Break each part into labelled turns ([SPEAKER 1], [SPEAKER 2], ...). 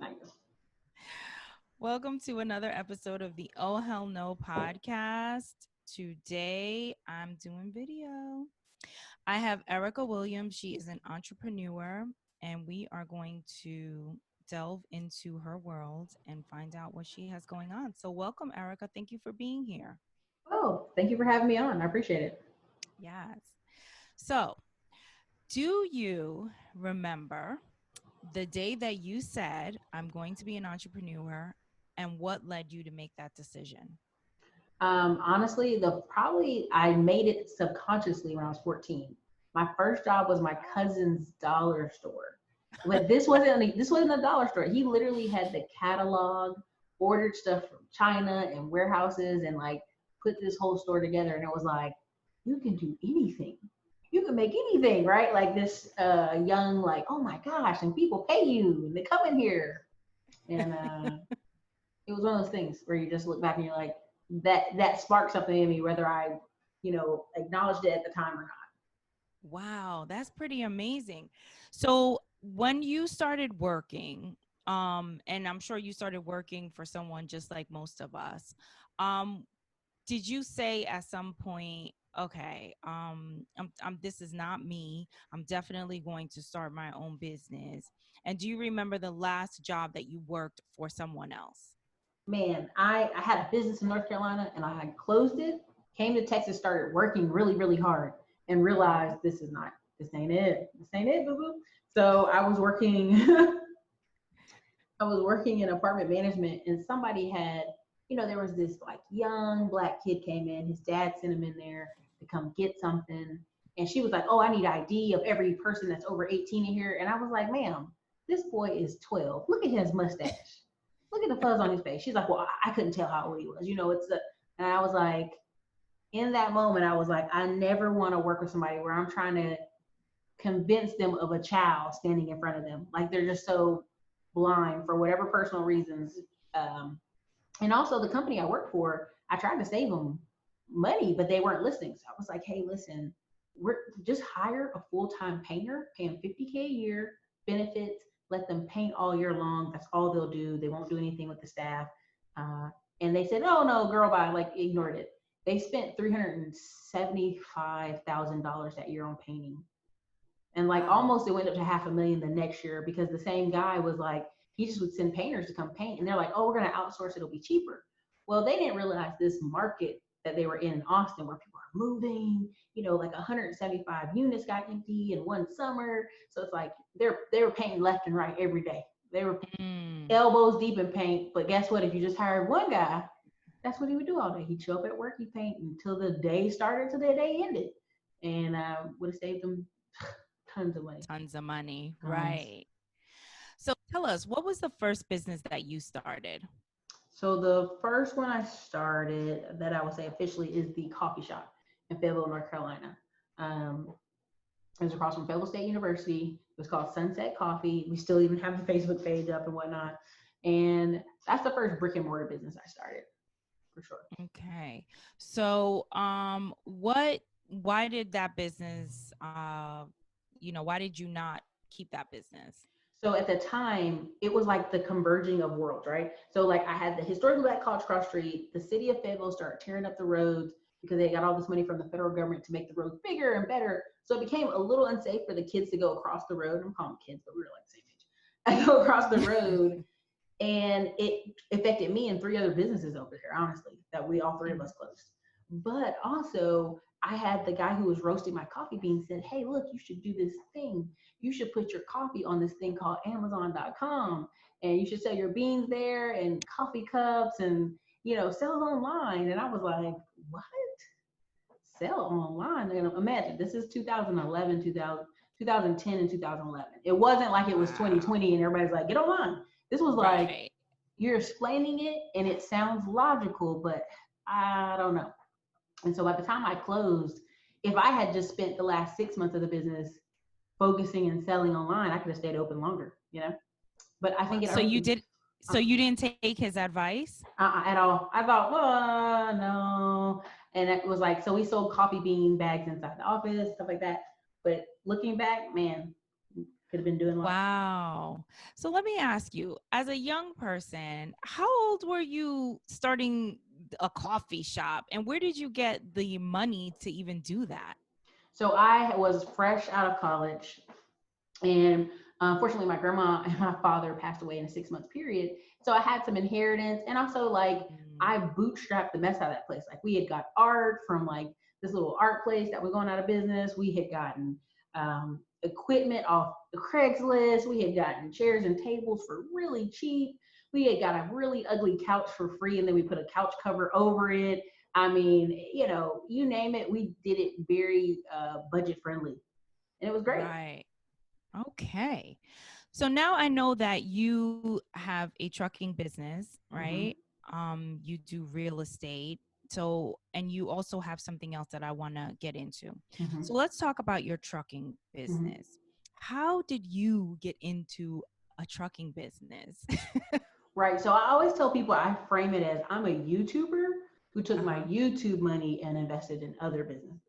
[SPEAKER 1] Nice.
[SPEAKER 2] Welcome to another episode of the Oh Hell No podcast. Today I'm doing video. I have Ericka Williams. She is an entrepreneur, and we are going to delve into her world and find out what she has going on. So, welcome, Ericka. Thank you for being here.
[SPEAKER 1] Oh, thank you for having me on. I appreciate it.
[SPEAKER 2] Yes. So, do you remember the day that you said, I'm going to be an entrepreneur, and what led you to make that decision?
[SPEAKER 1] Honestly, the probably I made it subconsciously when I was 14. My first job was my cousin's dollar store. But this wasn't a dollar store. He literally had the catalog, ordered stuff from China and warehouses and like put this whole store together and it was like, you can do anything. You can make anything, right? Like this young, like, oh my gosh, and people pay you and they come in here. And it was one of those things where you just look back and you're like, that sparked something in me, whether I, acknowledged it at the time or not.
[SPEAKER 2] Wow, that's pretty amazing. So when you started working, and I'm sure you started working for someone just like most of us, um, did you say at some point, okay, this is not me. I'm definitely going to start my own business. And do you remember the last job that you worked for someone else?
[SPEAKER 1] Man, I had a business in North Carolina and I had closed it, came to Texas, started working really, really hard, and realized this ain't it. This ain't it, boo boo. So I was working, I was working in apartment management, and somebody had, there was this like young black kid came in. His dad sent him in there to come get something, and she was like, "Oh, I need ID of every person that's over 18 in here." And I was like, "Ma'am, this boy is 12. Look at his mustache. Look at the fuzz on his face." She's like, "Well, I couldn't tell how old he was. It's a." And I was like, in that moment, I was like, I never want to work with somebody where I'm trying to convince them of a child standing in front of them. Like they're just so blind for whatever personal reasons. Um, and also the company I work for, I tried to save them money, but they weren't listening. So I was like, hey, listen, we're just hire a full-time painter, pay them 50K a year, benefits, let them paint all year long. That's all they'll do. They won't do anything with the staff. Uh, and they said, oh no, girl, bye, like ignored it. They spent $375,000 that year on painting, and like
[SPEAKER 2] Wow.
[SPEAKER 1] almost it went up to half a million the next year because the same guy was like, he just would send painters to come paint. And they're like, oh, we're going to outsource it. It'll be cheaper. Well, they didn't realize this market that they were in Austin where people are moving, like 175 units got empty in one summer. So it's like they were painting left and right every day. They were
[SPEAKER 2] Mm.
[SPEAKER 1] elbows deep in paint. But guess what? If you just hired one guy, that's what he would do all day. He'd show up at work, he'd paint until the day started, till the day ended. And would have saved them tons of money.
[SPEAKER 2] Tons of money.
[SPEAKER 1] Tons.
[SPEAKER 2] Right. So tell us, what was the first business that you started?
[SPEAKER 1] So the first one I started that I would say officially is the coffee shop in Fayetteville, North Carolina. Um, it was across from Fayetteville State University. It was called Sunset Coffee. We still even have the Facebook page up and whatnot. And that's the first brick and mortar business I started, for sure.
[SPEAKER 2] Okay. So, why did that business, why did you not keep that business?
[SPEAKER 1] So at the time, it was like the converging of worlds, right? So like I had the historically black college cross street, the city of Fayetteville started tearing up the roads because they got all this money from the federal government to make the roads bigger and better. So it became a little unsafe for the kids to go across the road. I'm calling them kids, but we were like the same age. I go across the road, and it affected me and three other businesses over here, honestly, that we all three of us closed. But also, I had the guy who was roasting my coffee beans said, hey, look, you should do this thing. You should put your coffee on this thing called Amazon.com, and you should sell your beans there and coffee cups and, sell it online. And I was like, what? Sell online? And imagine, this is 2011, 2010, and 2011. It wasn't like it was
[SPEAKER 2] Wow.
[SPEAKER 1] 2020 and everybody's like, get online. This was like,
[SPEAKER 2] Right.
[SPEAKER 1] you're explaining it and it sounds logical, but I don't know. And so by the time I closed, if I had just spent the last 6 months of the business focusing and selling online, I could have stayed open longer. But I think it
[SPEAKER 2] So you
[SPEAKER 1] only
[SPEAKER 2] did,
[SPEAKER 1] uh,
[SPEAKER 2] so you didn't take his advice?
[SPEAKER 1] at all. I thought, well, no. And it was like, so we sold coffee bean bags inside the office, stuff like that. But looking back, man, could have been doing a lot.
[SPEAKER 2] Wow. So let me ask you, as a young person, how old were you starting a coffee shop, and where did you get the money to even do that?
[SPEAKER 1] So I was fresh out of college, and unfortunately, my grandma and my father passed away in a 6 month period. So I had some inheritance, and also like
[SPEAKER 2] Mm.
[SPEAKER 1] I bootstrapped the mess out of that place. Like we had got art from like this little art place that was going out of business. We had gotten equipment off the Craigslist. We had gotten chairs and tables for really cheap. We had got a really ugly couch for free, and then we put a couch cover over it. I mean, you name it, we did it very budget friendly, and it was great.
[SPEAKER 2] Right. Okay. So now I know that you have a trucking business,
[SPEAKER 1] Mm-hmm.
[SPEAKER 2] right? You do real estate. So, and you also have something else that I want to get into.
[SPEAKER 1] Mm-hmm.
[SPEAKER 2] So let's talk about your trucking
[SPEAKER 1] Mm-hmm.
[SPEAKER 2] business. How did you get into a trucking business?
[SPEAKER 1] Right. So I always tell people I frame it as I'm a YouTuber who took my
[SPEAKER 2] Uh-huh.
[SPEAKER 1] YouTube money and invested in other businesses.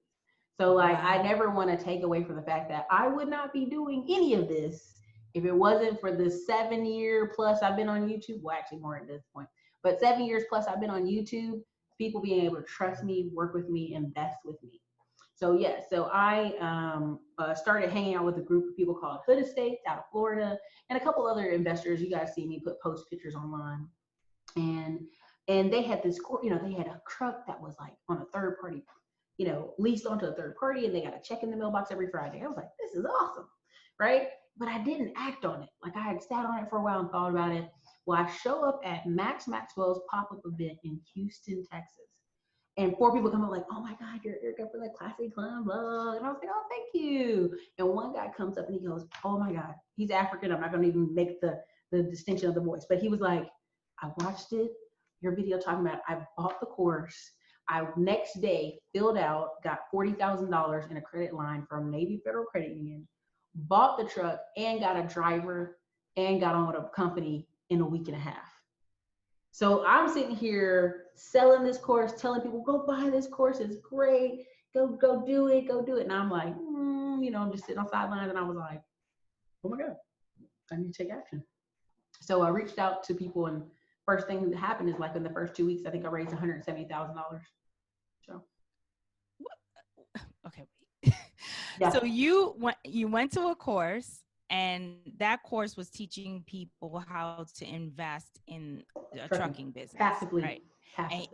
[SPEAKER 1] So like I
[SPEAKER 2] Wow.
[SPEAKER 1] never want to take away from the fact that I would not be doing any of this if it wasn't for the 7 year plus I've been on YouTube. Well, actually more at this point, but 7 years plus I've been on YouTube. People being able to trust me, work with me, invest with me. So yeah, so I started hanging out with a group of people called Hood Estates out of Florida, and a couple other investors. You guys see me post pictures online, and they had this, they had a truck that was like on a third party, leased onto a third party, and they got a check in the mailbox every Friday. I was like, this is awesome, right? But I didn't act on it. Like I had sat on it for a while and thought about it. Well, I show up at Max Maxwell's pop-up event in Houston, Texas, and four people come up like, oh my God, you're Ericka for the Classic Climb vlog. And I was like, oh, thank you. And one guy comes up and he goes, oh my God, he's African. I'm not going to even make the distinction of the voice. But he was like, I watched it, your video talking about, I bought the course. I next day filled out, got $40,000 in a credit line from Navy Federal Credit Union, bought the truck and got a driver and got on with a company in a week and a half. So I'm sitting here selling this course, telling people, go buy this course. It's great. Go do it. Go do it. And I'm like, I'm just sitting on sidelines. And I was like, oh my God, I need to take action. So I reached out to people, and first thing that happened is like in the first 2 weeks, I think I raised $170,000. So
[SPEAKER 2] Okay, wait.
[SPEAKER 1] yeah,
[SPEAKER 2] So you went to a course, and that course was teaching people how to invest in a
[SPEAKER 1] trucking
[SPEAKER 2] trucking business,
[SPEAKER 1] passively,
[SPEAKER 2] right? And
[SPEAKER 1] passively.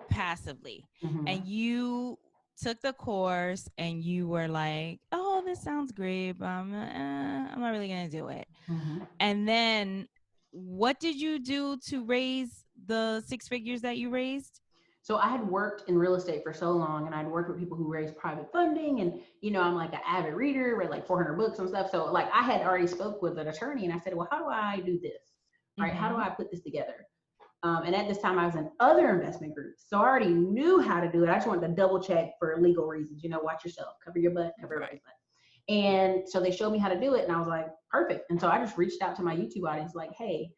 [SPEAKER 2] passively.
[SPEAKER 1] Mm-hmm.
[SPEAKER 2] And you took the course and you were like, "Oh, this sounds great, but I'm not really going to do it."
[SPEAKER 1] Mm-hmm.
[SPEAKER 2] And then what did you do to raise the six figures that you raised?
[SPEAKER 1] So I had worked in real estate for so long, and I'd worked with people who raised private funding, and I'm like an avid reader, read like 400 books and stuff. So like I had already spoke with an attorney, and I said, well, how do I do this? Right? How do
[SPEAKER 2] Mhm.
[SPEAKER 1] I put this together? And at this time, I was in other investment groups, so I already knew how to do it. I just wanted to double check for legal reasons. Watch yourself, cover your butt, cover
[SPEAKER 2] Right.
[SPEAKER 1] everybody's butt. And so they showed me how to do it, and I was like, perfect. And so I just reached out to my YouTube audience, like, hey,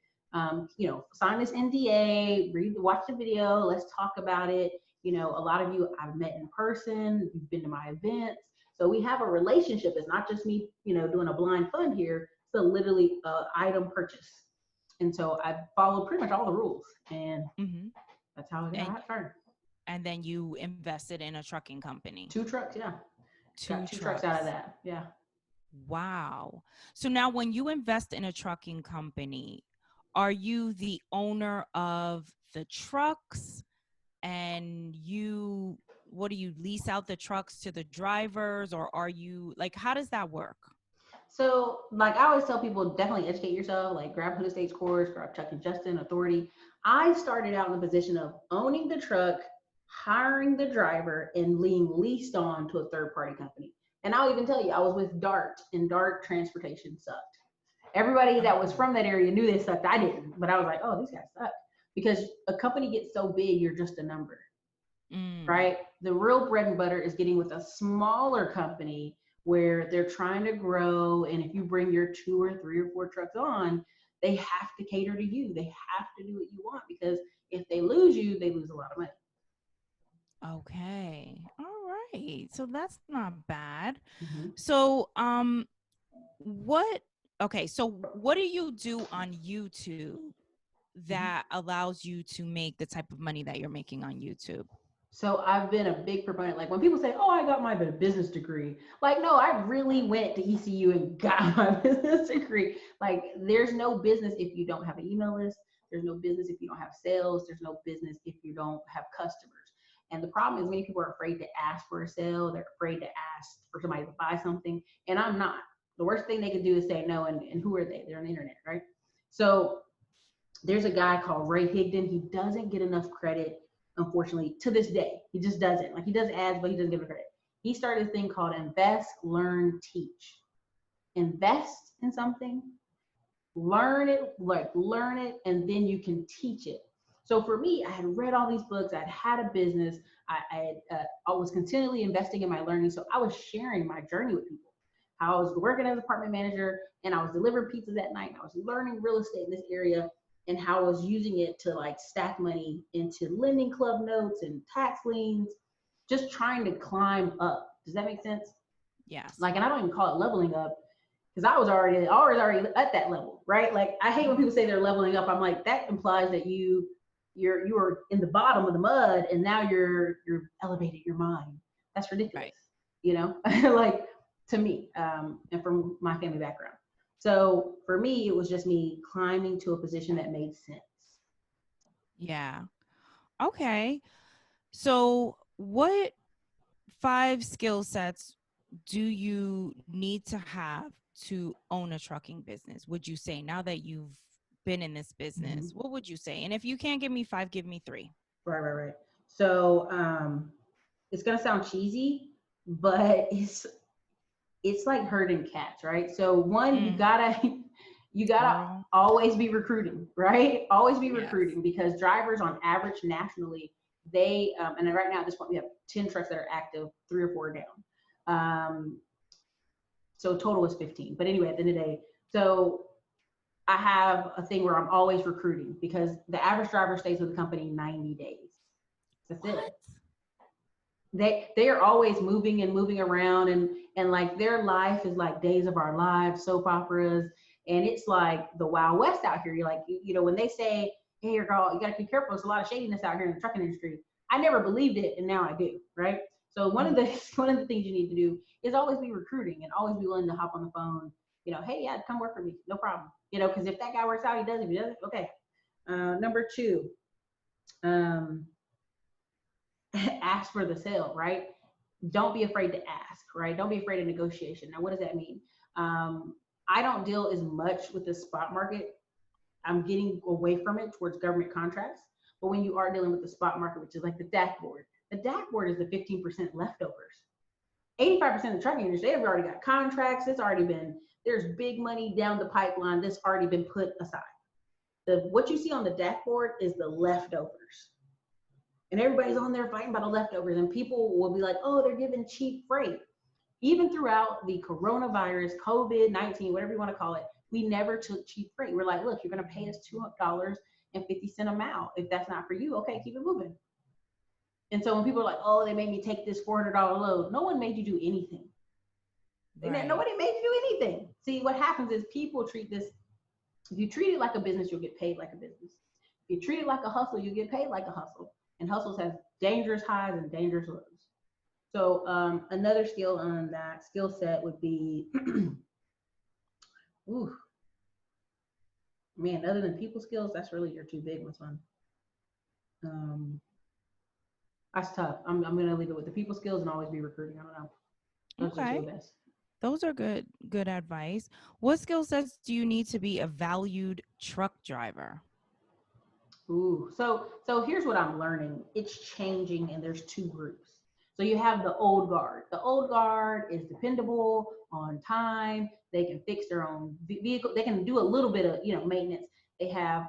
[SPEAKER 1] sign this NDA, watch the video, let's talk about it. A lot of you I've met in person, you've been to my events. So we have a relationship. It's not just me, doing a blind fund here. It's a literally item purchase. And so I followed pretty much all the rules, and
[SPEAKER 2] Mhm.
[SPEAKER 1] that's how I
[SPEAKER 2] And
[SPEAKER 1] got started.
[SPEAKER 2] and then you invested in a trucking company.
[SPEAKER 1] 2 trucks, yeah. Got
[SPEAKER 2] Two
[SPEAKER 1] 2 trucks out of
[SPEAKER 2] trucks.
[SPEAKER 1] that, yeah.
[SPEAKER 2] Wow. So now when you invest in a trucking company, are you the owner of the trucks, and what do you lease out the trucks to the drivers, or are you like, how does that work?
[SPEAKER 1] So, like I always tell people, definitely educate yourself. Like, grab Hood Estates course, grab Chuck and Justin Authority. I started out in the position of owning the truck, hiring the driver, and being leased on to a third party company. And I'll even tell you, I was with Dart, and Dart transportation sucked. Everybody that was
[SPEAKER 2] Oh.
[SPEAKER 1] from that area knew they sucked. I didn't, but I was like, oh, these guys suck, because a company gets so big, you're just a number.
[SPEAKER 2] Mm.
[SPEAKER 1] Right? The real bread and butter is getting with a smaller company where they're trying to grow. And if you bring your 2 or 3 or 4 trucks on, they have to cater to you. They have to do what you want, because if they lose you, they lose a lot of money.
[SPEAKER 2] Okay. All right. So that's not bad.
[SPEAKER 1] Mm-hmm.
[SPEAKER 2] So, what Okay, so what do you do on YouTube that allows you to make the type of money that you're making on YouTube?
[SPEAKER 1] So I've been a big proponent. Like when people say, "Oh, I got my business degree," like, no, I really went to ECU and got my business degree. Like, there's no business if you don't have an email list. There's no business if you don't have sales. There's no business if you don't have customers. And the problem is many people are afraid to ask for a sale. They're afraid to ask for somebody to buy something. And I'm not. The worst thing they could do is say no. And who are they? They're on the internet, right? So there's a guy called Ray Higdon. He doesn't get enough credit, unfortunately, to this day. He just doesn't. Like, he does ads, but he doesn't give it credit. He started a thing called Invest, Learn, Teach. Invest in something, learn it, and then you can teach it. So for me, I had read all these books. I'd had a business. I was continually investing in my learning. So I was sharing my journey with people. How I was working as an apartment manager, and I was delivering pizzas at night. And I was learning real estate in this area, and how I was using it to like stack money into lending club notes and tax liens, just trying to climb up. Does that make sense?
[SPEAKER 2] Yes.
[SPEAKER 1] Like, and I don't even call it leveling up, because I was already at that level, right? Like, I hate when people say they're leveling up. I'm like, that implies that you were in the bottom of the mud and now you're elevated your mind. That's ridiculous,
[SPEAKER 2] right.
[SPEAKER 1] You know, like, to me, and from my family background. So for me, it was just me climbing to a position that made sense.
[SPEAKER 2] Yeah. Okay. So what 5 skill sets do you need to have to own a trucking business, would you say, now that you've been in this business? What would you say? And if you can't give me 5, give me 3.
[SPEAKER 1] Right. So it's gonna sound cheesy, but it's like herding cats, right? So one, you gotta always be recruiting, right? Always be recruiting, because drivers on average nationally, they and right now at this point we have 10 trucks that are active, 3 or 4 down. So total is 15. But anyway, at the end of the day, so I have a thing where I'm always recruiting, because the average driver stays with the company 90 days. That's it. They are always moving and moving around, and like their life is like Days of Our Lives, soap operas, and it's like the Wild West out here. You're like, you know, when they say, "Hey, girl, you gotta be careful. There's a lot of shadiness out here in the trucking industry." I never believed it, and now I do, right? So one of the things you need to do is always be recruiting and always be willing to hop on the phone. You know, hey, yeah, come work for me, no problem. You know, because if that guy works out, he does. If he doesn't, okay. Number 2. Ask for the sale, right? Don't be afraid to ask, right? Don't be afraid of negotiation. Now, what does that mean? I don't deal as much with the spot market. I'm getting away from it towards government contracts. But when you are dealing with the spot market, which is like the DAC board is the 15% leftovers. 85% of the trucking industry, they've already got contracts. There's big money down the pipeline that's already been put aside. What you see on the DAC board is the leftovers. And everybody's on there fighting about the leftovers, and people will be like, "Oh, they're giving cheap freight." Even throughout the coronavirus, COVID-19, whatever you want to call it, we never took cheap freight. We're like, look, you're going to pay us $2.50 a mile. If that's not for you, okay, keep it moving. And so when people are like, "Oh, they made me take this $400 load," no one made you do anything. Right. Nobody made you do anything. See, what happens is people treat this, if you treat it like a business, you'll get paid like a business. If you treat it like a hustle, you get paid like a hustle. And hustles have dangerous highs and dangerous lows. So another skill on that skill set would be, ooh, man, other than people skills, that's really your 2 big ones, man. That's tough. I'm going to leave it with the people skills and always be recruiting. I don't know. Those are 2 best.
[SPEAKER 2] Those are good advice. What skill sets do you need to be a valued truck driver?
[SPEAKER 1] Ooh, so here's what I'm learning. It's changing, and there's 2 groups. So you have the old guard. The old guard is dependable, on time. They can fix their own vehicle. They can do a little bit of, maintenance. They have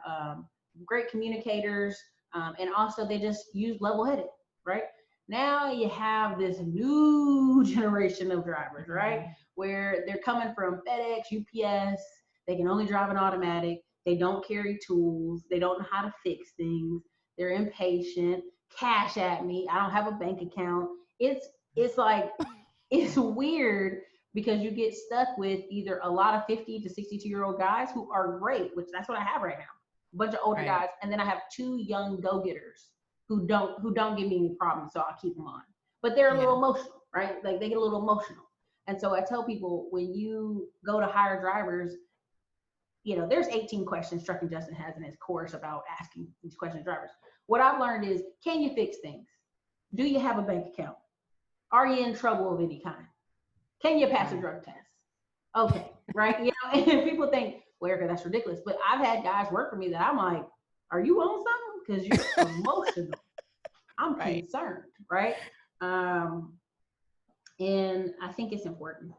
[SPEAKER 1] great communicators, and also they just use level-headed, right? Now you have this new generation of drivers, right? Where they're coming from FedEx, UPS. They can only drive an automatic. They don't carry tools. They don't know how to fix things. They're impatient. Cash at me. I don't have a bank account. It's like, it's weird, because you get stuck with either a lot of 50 to 62-year-old guys who are great, which that's what I have right now. A bunch of older
[SPEAKER 2] Right.
[SPEAKER 1] guys, and then I have 2 young go-getters who don't give me any problems, so I'll keep them on. But they're a
[SPEAKER 2] Yeah.
[SPEAKER 1] little emotional, right? Like they get a little emotional. And so I tell people, when you go to hire drivers, there's 18 questions Trucking Justin has in his course about asking these questions to drivers. What I've learned is, can you fix things? Do you have a bank account? Are you in trouble of any kind? Can you pass a drug test? Okay, right? And people think, well, Ericka, that's ridiculous. But I've had guys work for me that I'm like, are you on something? Because you're emotional. I'm
[SPEAKER 2] Right.
[SPEAKER 1] concerned, right? And I think it's important,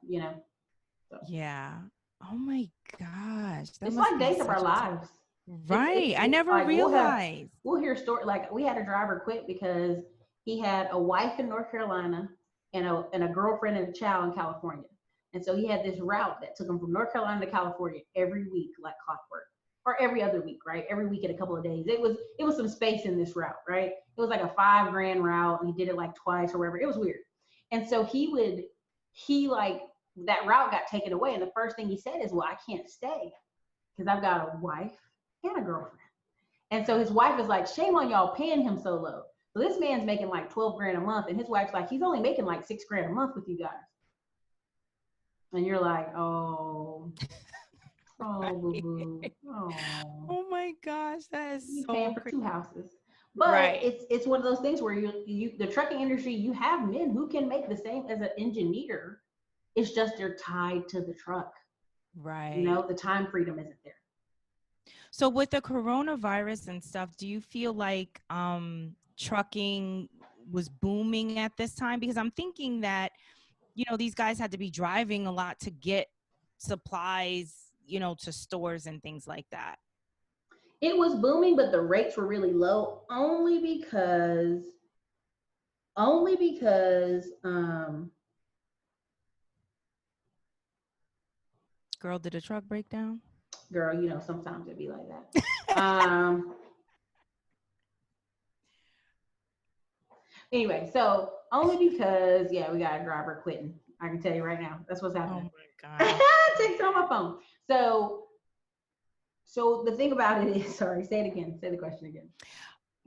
[SPEAKER 1] So.
[SPEAKER 2] Yeah. Oh my gosh. That
[SPEAKER 1] It's
[SPEAKER 2] must
[SPEAKER 1] like
[SPEAKER 2] be
[SPEAKER 1] days of our
[SPEAKER 2] such a
[SPEAKER 1] lives.
[SPEAKER 2] right. I
[SPEAKER 1] It's
[SPEAKER 2] never
[SPEAKER 1] like
[SPEAKER 2] realized.
[SPEAKER 1] we'll hear story, like we had a driver quit because he had a wife in North Carolina and a girlfriend and a child in California. And so he had this route that took him from North Carolina to California every week, like clockwork, or every other week, right? Every week in a couple of days. It was some space in this route, right? It was like a $5,000 route, and he did it like twice or whatever. It was weird. And so that route got taken away, and the first thing he said is, well, I can't stay because I've got a wife and a girlfriend. And so his wife is like, shame on y'all paying him so low. So this man's making like 12 grand a month, and his wife's like, he's only making like 6 grand a month with you guys. And you're like, oh, boo boo,
[SPEAKER 2] Oh my gosh, that is
[SPEAKER 1] you
[SPEAKER 2] so
[SPEAKER 1] paying for
[SPEAKER 2] crazy.
[SPEAKER 1] 2 houses. But
[SPEAKER 2] Right.
[SPEAKER 1] it's one of those things where the trucking industry, you have men who can make the same as an engineer. It's just they're tied to the truck.
[SPEAKER 2] Right.
[SPEAKER 1] The time freedom isn't there.
[SPEAKER 2] So with the coronavirus and stuff, do you feel like trucking was booming at this time? Because I'm thinking that, these guys had to be driving a lot to get supplies, to stores and things like that.
[SPEAKER 1] It was booming, but the rates were really low only because
[SPEAKER 2] Girl, did a truck break down?
[SPEAKER 1] girl, sometimes it'd be like that. Anyway, so only because, yeah, we got a driver quitting. I can tell you right now. That's what's happening.
[SPEAKER 2] Oh my God.
[SPEAKER 1] Text on my phone. So the thing about it is, sorry, say it again. Say the question again.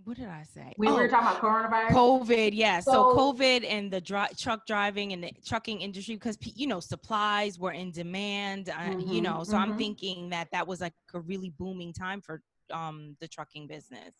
[SPEAKER 2] What did I say?
[SPEAKER 1] We were talking about coronavirus.
[SPEAKER 2] COVID, yes. So
[SPEAKER 1] So-
[SPEAKER 2] COVID and the truck driving and the trucking industry, because supplies were in demand. So I'm thinking that was like a really booming time for the trucking business.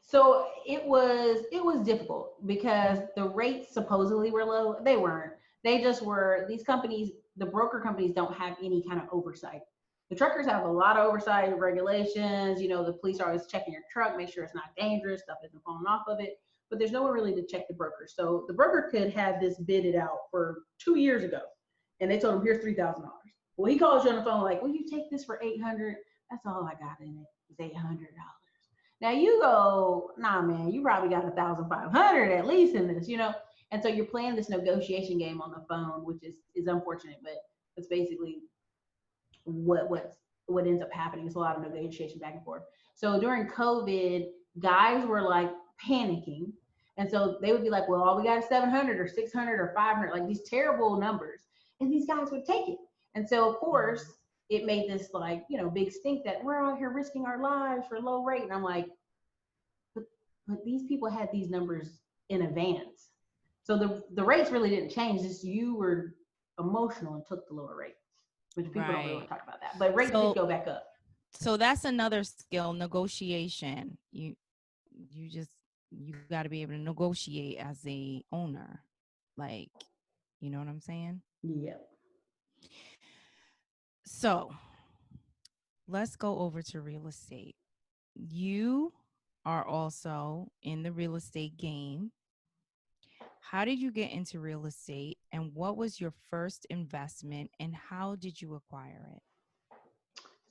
[SPEAKER 1] So it was difficult because the rates supposedly were low. They weren't. They just were. These companies, the broker companies, don't have any kind of oversight. The truckers have a lot of oversight regulations. The police are always checking your truck, make sure it's not dangerous, stuff isn't falling off of it. But there's no one really to check the broker. So the broker could have this bidded out for 2 years ago, and they told him, here's $3,000. Well, he calls you on the phone like, will you take this for $800? That's all I got in it is $800. Now you go, nah, man, you probably got 1,500 at least in this, And so you're playing this negotiation game on the phone, which is unfortunate, but it's basically what ends up happening. Is a lot of negotiation back and forth. So during COVID, guys were like panicking, and so they would be like, well, all we got is 700 or 600 or 500, like these terrible numbers, and these guys would take it. And so of course it made this like, big stink that we're out here risking our lives for low rate. And I'm like, but these people had these numbers in advance. So the rates really didn't change. Just you were emotional and took the lower rate, which people don't really want to talk about that. But rates did go back up.
[SPEAKER 2] So that's another skill, negotiation. You got to be able to negotiate as a owner. Like, you know what I'm saying?
[SPEAKER 1] Yeah.
[SPEAKER 2] So let's go over to real estate. You are also in the real estate game. How did you get into real estate, and what was your first investment, and how did you acquire it?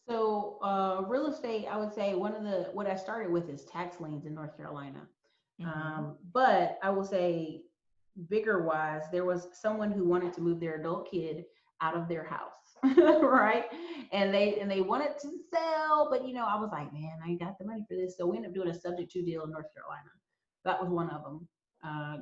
[SPEAKER 1] So real estate, I would say what I started with is tax liens in North Carolina. But I will say bigger wise, there was someone who wanted to move their adult kid out of their house. Right. And they wanted to sell, but I was like, man, I ain't got the money for this. So we ended up doing a subject to deal in North Carolina. That was one of them.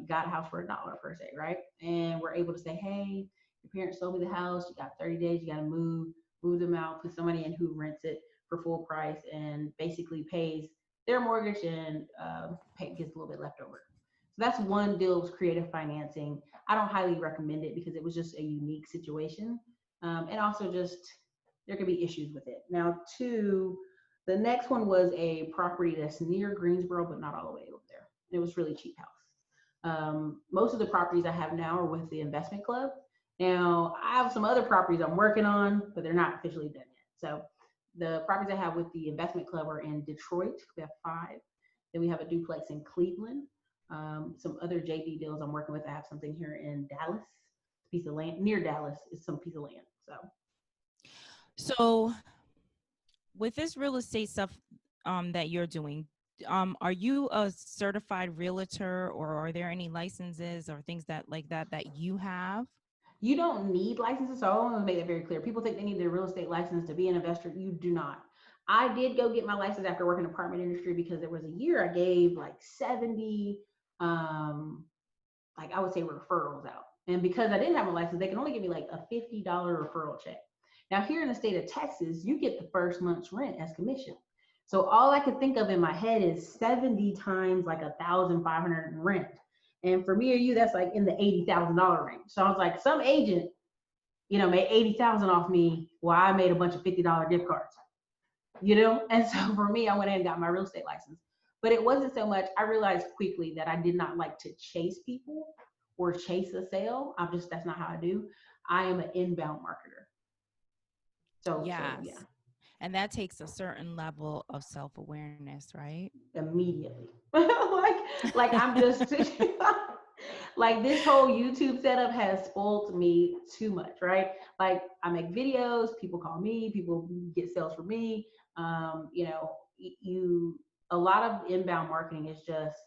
[SPEAKER 1] Got a house for $1 per se, right? And we're able to say, hey, Your parents sold me the house. You got 30 days. You got to move them out, put somebody in who rents it for full price and basically pays their mortgage and gets a little bit left over. So that's one deal was creative financing. I don't highly recommend it because it was just a unique situation. And also just there could be issues with it. Now, two, the next one was a property that's near Greensboro, but not all the way over there. It was really cheap house. Most of the properties I have now are with the investment club. Now, I have some other properties I'm working on, but they're not officially done yet. So the properties I have with the investment club are in Detroit. We have 5. Then we have a duplex in Cleveland. Some other JV deals I'm working with. I have something here in Dallas, a piece of land near Dallas is some piece of land.
[SPEAKER 2] So with this real estate stuff that you're doing, are you a certified realtor, or are there any licenses or things that like that you have?
[SPEAKER 1] You don't need licenses, so I want to make that very clear. People think they need their real estate license to be an investor. You do not. I did go get my license after working in the apartment industry because there was a year I gave like 70, like I would say referrals out. And because I didn't have a license, they can only give me like a $50 referral check. Now here in the state of Texas, you get the first month's rent as commission. So all I could think of in my head is 70 times like 1,500 in rent. And for me or you, that's like in the $80,000 range. So I was like, some agent, made 80,000 off me while I made a bunch of $50 gift cards, And so for me, I went in and got my real estate license. But it wasn't so much, I realized quickly that I did not like to chase people or chase a sale. That's not how I do. I am an inbound marketer. So yeah.
[SPEAKER 2] And that takes a certain level of self-awareness, right?
[SPEAKER 1] Immediately. like I'm just like this whole YouTube setup has spoiled me too much, right? Like I make videos, people call me, people get sales for me. A lot of inbound marketing is just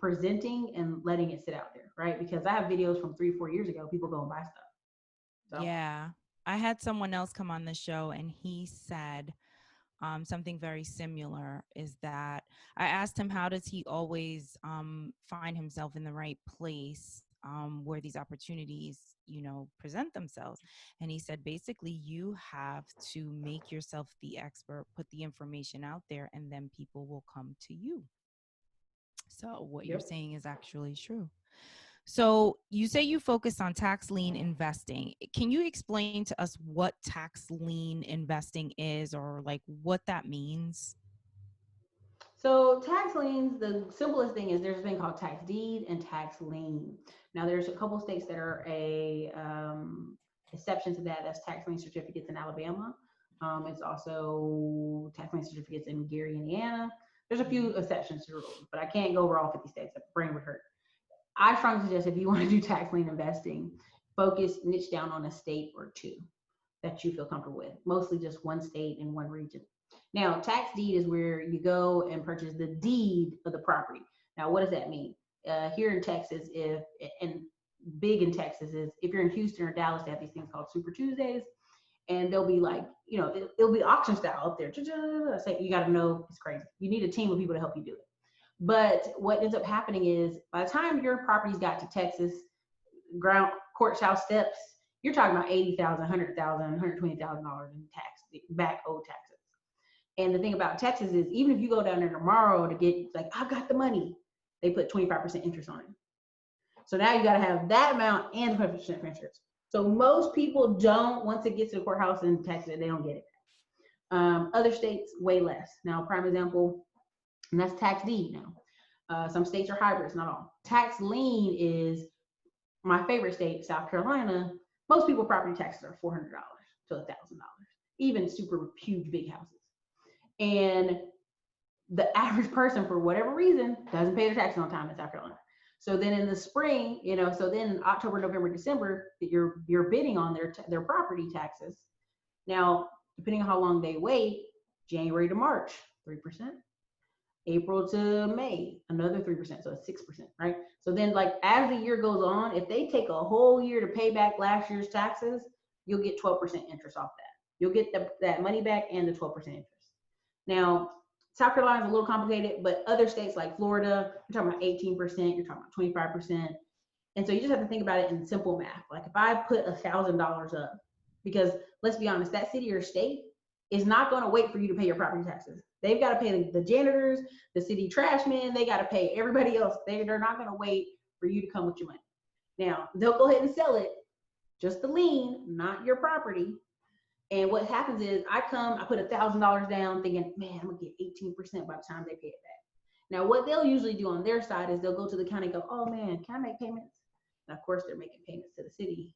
[SPEAKER 1] presenting and letting it sit out there, right? Because I have videos from 3-4 years ago, people go and buy stuff.
[SPEAKER 2] So. Yeah. I had someone else come on the show and he said something very similar, is that I asked him, how does he always find himself in the right place where these opportunities, present themselves? And he said, basically, you have to make yourself the expert, put the information out there, and then people will come to you. So what you're saying is actually true. So you say you focus on tax lien investing. Can you explain to us what tax lien investing is, or like what that means?
[SPEAKER 1] So tax liens, the simplest thing is there's a thing called tax deed and tax lien. Now there's a couple states that are a exception to that. That's tax lien certificates in Alabama. It's also tax lien certificates in Gary, Indiana. There's a few exceptions to the rules, but I can't go over all 50 states. The brain would hurt. I strongly suggest if you want to do tax lien investing, niche down on a state or 2 that you feel comfortable with, mostly just one state and one region. Now, tax deed is where you go and purchase the deed of the property. Now, what does that mean? Here in Texas, big in Texas is if you're in Houston or Dallas, they have these things called Super Tuesdays, and they'll be like, it'll be auction style up there. So you got to know, it's crazy. You need a team of people to help you do it. But what ends up happening is by the time your properties got to Texas, courthouse steps, you're talking about $80,000, $100,000, $120,000 in old taxes. And the thing about Texas is even if you go down there tomorrow to get, like, I've got the money, they put 25% interest on it. So now you got to have that amount and 25% interest. So most people don't, once it gets to the courthouse in Texas, they don't get it. Other states, way less. Now, prime example, and that's tax deed now. Some states are hybrids, not all. Tax lien is my favorite state, South Carolina. Most people property taxes are $400 to $1,000, even super huge big houses. And the average person, for whatever reason, doesn't pay their taxes on time in South Carolina. So then in the spring, so then October, November, December, you're bidding on their property taxes. Now, depending on how long they wait, January to March, 3%. April to May, another 3%, so it's 6%, right? So then, like, as the year goes on, if they take a whole year to pay back last year's taxes, you'll get 12% interest off that. You'll get that money back and the 12% interest. Now, South Carolina is a little complicated, but other states like Florida, you're talking about 18%, you're talking about 25%. And so you just have to think about it in simple math. Like if I put $1,000 up, because let's be honest, that city or state is not going to wait for you to pay your property taxes. They've got to pay the janitors, the city trash men. They got to pay everybody else. They're not going to wait for you to come with your money. Now, they'll go ahead and sell it, just the lien, not your property. And what happens is I put $1,000 down thinking, man, I'm going to get 18% by the time they pay it back. Now, what they'll usually do on their side is they'll go to the county and go, oh man, can I make payments? And of course, they're making payments to the city.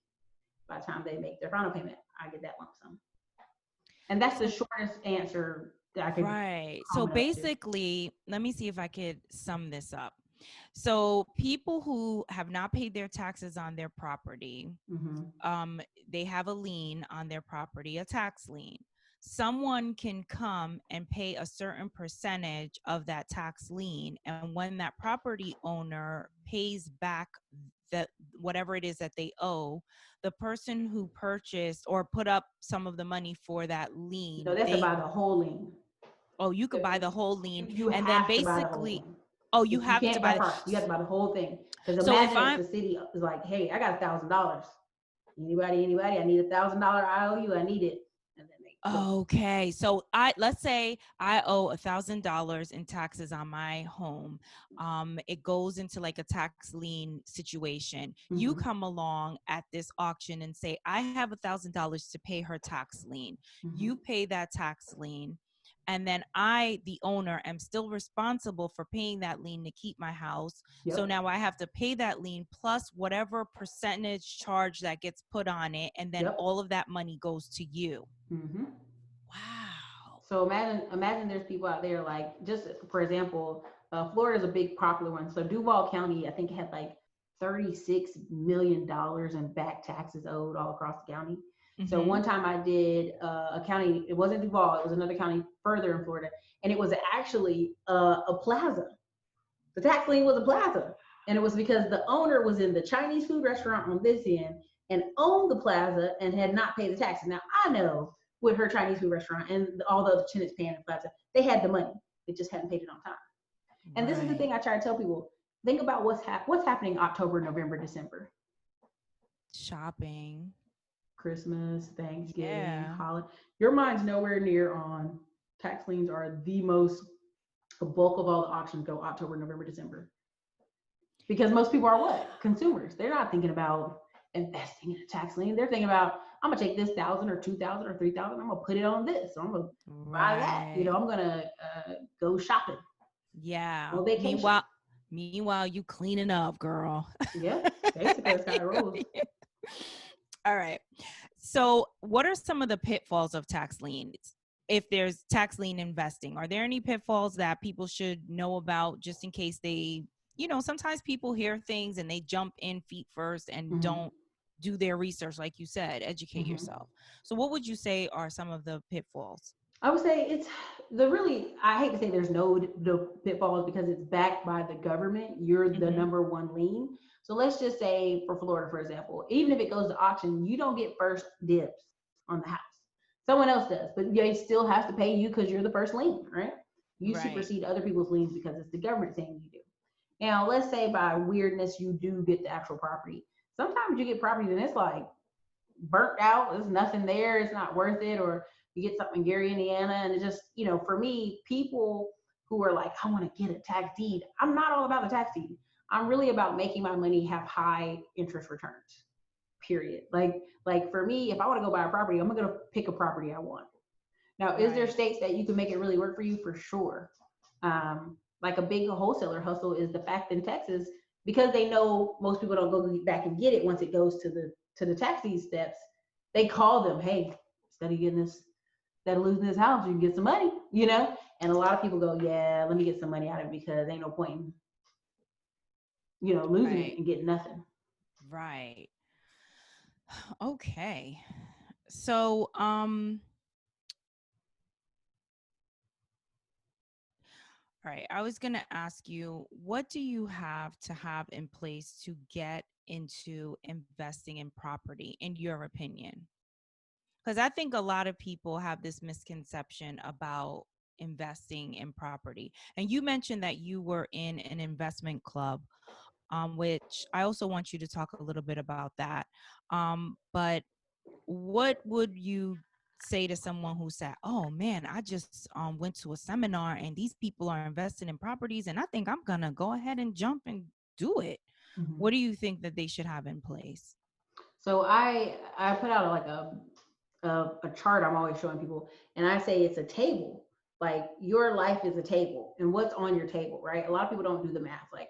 [SPEAKER 1] By the time they make their final payment, I get that lump sum. And that's the shortest answer that I could.
[SPEAKER 2] Right. So basically, let me see if I could sum this up. So people who have not paid their taxes on their property, they have a lien on their property, a tax lien. Someone can come and pay a certain percentage of that tax lien. And when that property owner pays back that whatever it is that they owe, the person who purchased or put up some of the money for that lien.
[SPEAKER 1] No, that's about the whole lien.
[SPEAKER 2] Oh, you could buy the whole lien.
[SPEAKER 1] And then basically,
[SPEAKER 2] oh, you have to buy
[SPEAKER 1] parts. You have to buy the whole thing. Because
[SPEAKER 2] so
[SPEAKER 1] imagine if the city is like, hey, I got $1,000. Anybody, I need $1,000. I owe you, I need it. And then
[SPEAKER 2] okay. So let's say I owe $1,000 in taxes on my home. It goes into like a tax lien situation. You come along at this auction and say, I have $1,000 to pay her tax lien. You pay that tax lien. And then I, the owner, am still responsible for paying that lien to keep my house. Yep. So now I have to pay that lien plus whatever percentage charge that gets put on it. And then all of that money goes to you. Wow.
[SPEAKER 1] So imagine there's people out there like, just for example, Florida is a big popular one. So Duval County, I think it had like $36 million in back taxes owed all across the county. So one time I did a county, it wasn't Duval, it was another county further in Florida, and it was actually a plaza. The tax lien was a plaza, and it was because the owner was in the Chinese food restaurant on this end and owned the plaza and had not paid the taxes. Now I know with her Chinese food restaurant and all the other tenants paying the plaza, they had the money, they just hadn't paid it on time. And this is the thing I try to tell people: think about what's happening October, November, December.
[SPEAKER 2] Shopping.
[SPEAKER 1] Christmas, Thanksgiving, holiday. Your mind's nowhere near on tax liens are the bulk of all the auctions go October, November, December. Because most people are what? Consumers. They're not thinking about investing in a tax lien. They're thinking about, I'm gonna take this 1,000 or 2,000 or 3,000. I'm gonna put it on this. So I'm gonna buy that. I'm gonna go shopping.
[SPEAKER 2] Yeah.
[SPEAKER 1] Go vacation.
[SPEAKER 2] Meanwhile, you cleaning up, girl.
[SPEAKER 1] Yeah, basically that's how it rolls.
[SPEAKER 2] All right. So what are some of the pitfalls of tax liens? If there's tax lien investing, are there any pitfalls that people should know about just in case they, sometimes people hear things and they jump in feet first and don't do their research, like you said, educate yourself. So what would you say are some of the pitfalls?
[SPEAKER 1] I would say I hate to say there's no pitfalls because it's backed by the government. You're the number one lien. So let's just say for Florida, for example, even if it goes to auction, you don't get first dibs on the house. Someone else does, but they still have to pay you because you're the first lien, right? You supersede other people's liens because it's the government saying you do. Now, let's say by weirdness, you do get the actual property. Sometimes you get properties and it's like burnt out. There's nothing there. It's not worth it. Or you get something in Gary, Indiana. And it just, for me, people who are like, I want to get a tax deed. I'm not all about the tax deed. I'm really about making my money have high interest returns, period. Like for me, if I want to go buy a property, I'm going to pick a property I want. Now, is there states that you can make it really work for you? For sure. Like a big wholesaler hustle is the fact in Texas, because they know most people don't go back and get it once it goes to the tax deed steps. They call them, hey, instead of losing this house, you can get some money, And a lot of people go, yeah, let me get some money out of it because ain't no point in losing it and getting nothing.
[SPEAKER 2] Right. Okay. So, all right. I was going to ask you, what do you have to have in place to get into investing in property, in your opinion? Because I think a lot of people have this misconception about investing in property. And you mentioned that you were in an investment club. which I also want you to talk a little bit about that. But what would you say to someone who said, oh man, I just went to a seminar and these people are investing in properties and I think I'm going to go ahead and jump and do it.
[SPEAKER 1] Mhm.
[SPEAKER 2] What do you think that they should have in place?
[SPEAKER 1] So I put out like a chart I'm always showing people, and I say it's a table. Like your life is a table, and what's on your table, right? A lot of people don't do the math. Like,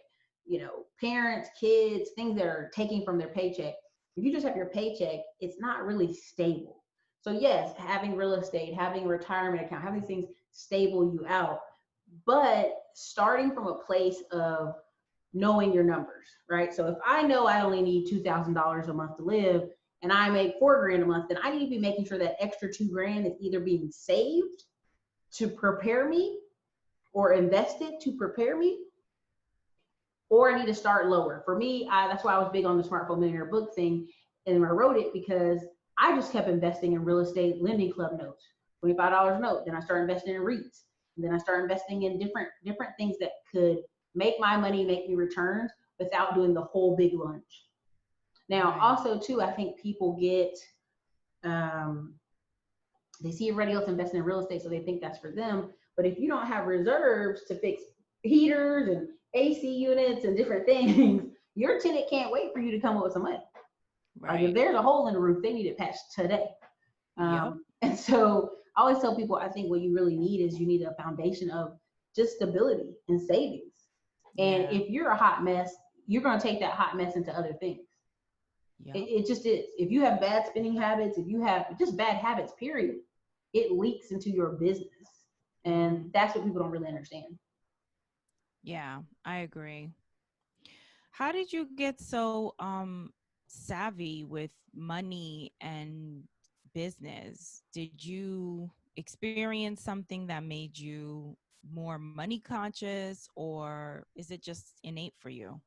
[SPEAKER 1] parents, kids, things that are taking from their paycheck. If you just have your paycheck, it's not really stable. So yes, having real estate, having a retirement account, having these things stable you out, but starting from a place of knowing your numbers, right? So if I know I only need $2,000 a month to live and I make $4,000 a month, then I need to be making sure that extra $2,000 is either being saved to prepare me or invested to prepare me, or I need to start lower. For me, that's why I was big on the Smartphone Millionaire book thing. And I wrote it because I just kept investing in real estate lending club notes, $25 a note. Then I started investing in REITs. And then I started investing in different things that could make my money, make me returns without doing the whole big lunch. Now,
[SPEAKER 2] Right.
[SPEAKER 1] also too, I think people get, they see everybody else investing in real estate, so they think that's for them. But if you don't have reserves to fix heaters and AC units and different things, your tenant can't wait for you to come up with some money. Like if
[SPEAKER 2] Right.
[SPEAKER 1] there's a hole in the roof, they need it patched today.
[SPEAKER 2] Yep.
[SPEAKER 1] And so I always tell people, I think what you really need is you need a foundation of just stability and savings. And
[SPEAKER 2] Yeah.
[SPEAKER 1] if you're a hot mess, you're going to take that hot mess into other things.
[SPEAKER 2] Yep.
[SPEAKER 1] It just is. If you have bad spending habits, if you have just bad habits, period, it leaks into your business. And that's what people don't really understand.
[SPEAKER 2] Yeah, I agree. How did you get so savvy with money and business? Did you experience something that made you more money conscious, or is it just innate for you?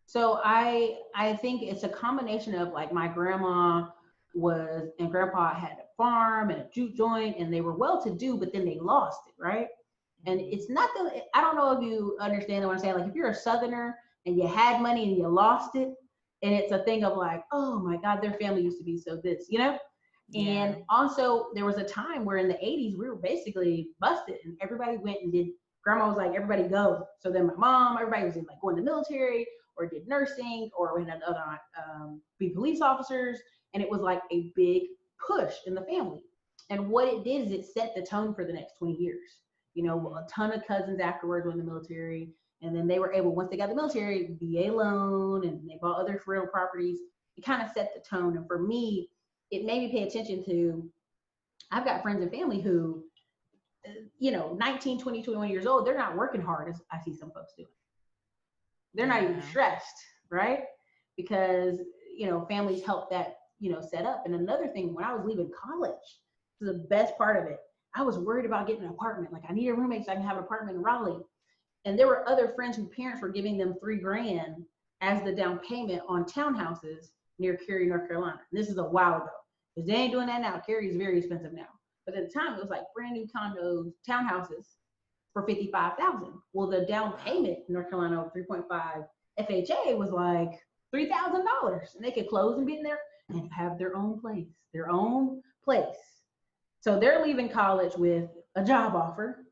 [SPEAKER 1] So I think it's a combination of like my grandma was and grandpa had a farm and a juke joint and they were well to do, but then they lost it, right? And
[SPEAKER 2] Mhm.
[SPEAKER 1] it's not that I don't know if you understand what I'm saying. Like if you're a southerner and you had money and you lost it, and it's a thing of like, oh my God, their family used to be so this.
[SPEAKER 2] Yeah.
[SPEAKER 1] And also there was a time where in the 80s we were basically busted and everybody went and did, grandma was like, everybody go. So then my mom, everybody was like going to the military or did nursing or we had other be police officers. And it was like a big push in the family. And what it did is it set the tone for the next 20 years. A ton of cousins afterwards went in the military. And then they were able, once they got the military, VA loan and they bought other real properties. It kind of set the tone. And for me, it made me pay attention to, I've got friends and family who, 19, 20, 21 years old, they're not working hard as I see some folks doing. They're not even
[SPEAKER 2] Yeah.
[SPEAKER 1] stressed, right? Because, families help that, set up. And another thing, when I was leaving college, this is the best part of it. I was worried about getting an apartment. Like I need a roommate so I can have an apartment in Raleigh. And there were other friends whose parents were giving them $3,000 as the down payment on townhouses near Cary, North Carolina. And this is a while ago because they ain't doing that now. Cary is very expensive now. But at the time, it was like brand new condos, townhouses for 55,000. Well, the down
[SPEAKER 2] Wow.
[SPEAKER 1] payment in North Carolina, 3.5 FHA was like $3,000, and they could close and be in there and have their own place, their own place. So they're leaving college with a job offer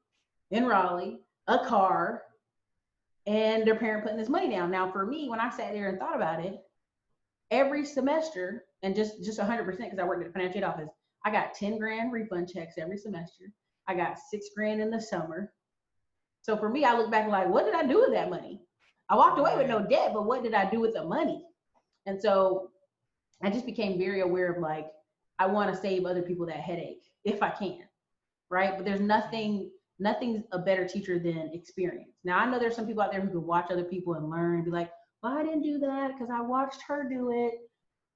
[SPEAKER 1] in Raleigh, a car, and their parent putting this money down. Now, for me, when I sat there and thought about it, every semester, and just 100% because I worked at a financial aid office, I got 10 grand refund checks every semester. I got 6 grand in the summer. So for me, I look back like, what did I do with that money? I walked away with no
[SPEAKER 2] Right.
[SPEAKER 1] debt, but what did I do with the money? And so I just became very aware of like, I want to save other people that headache if I can, right? But there's nothing's a better teacher than experience. Now I know there's some people out there who can watch other people and learn and be like, well, I didn't do that because I watched her do it.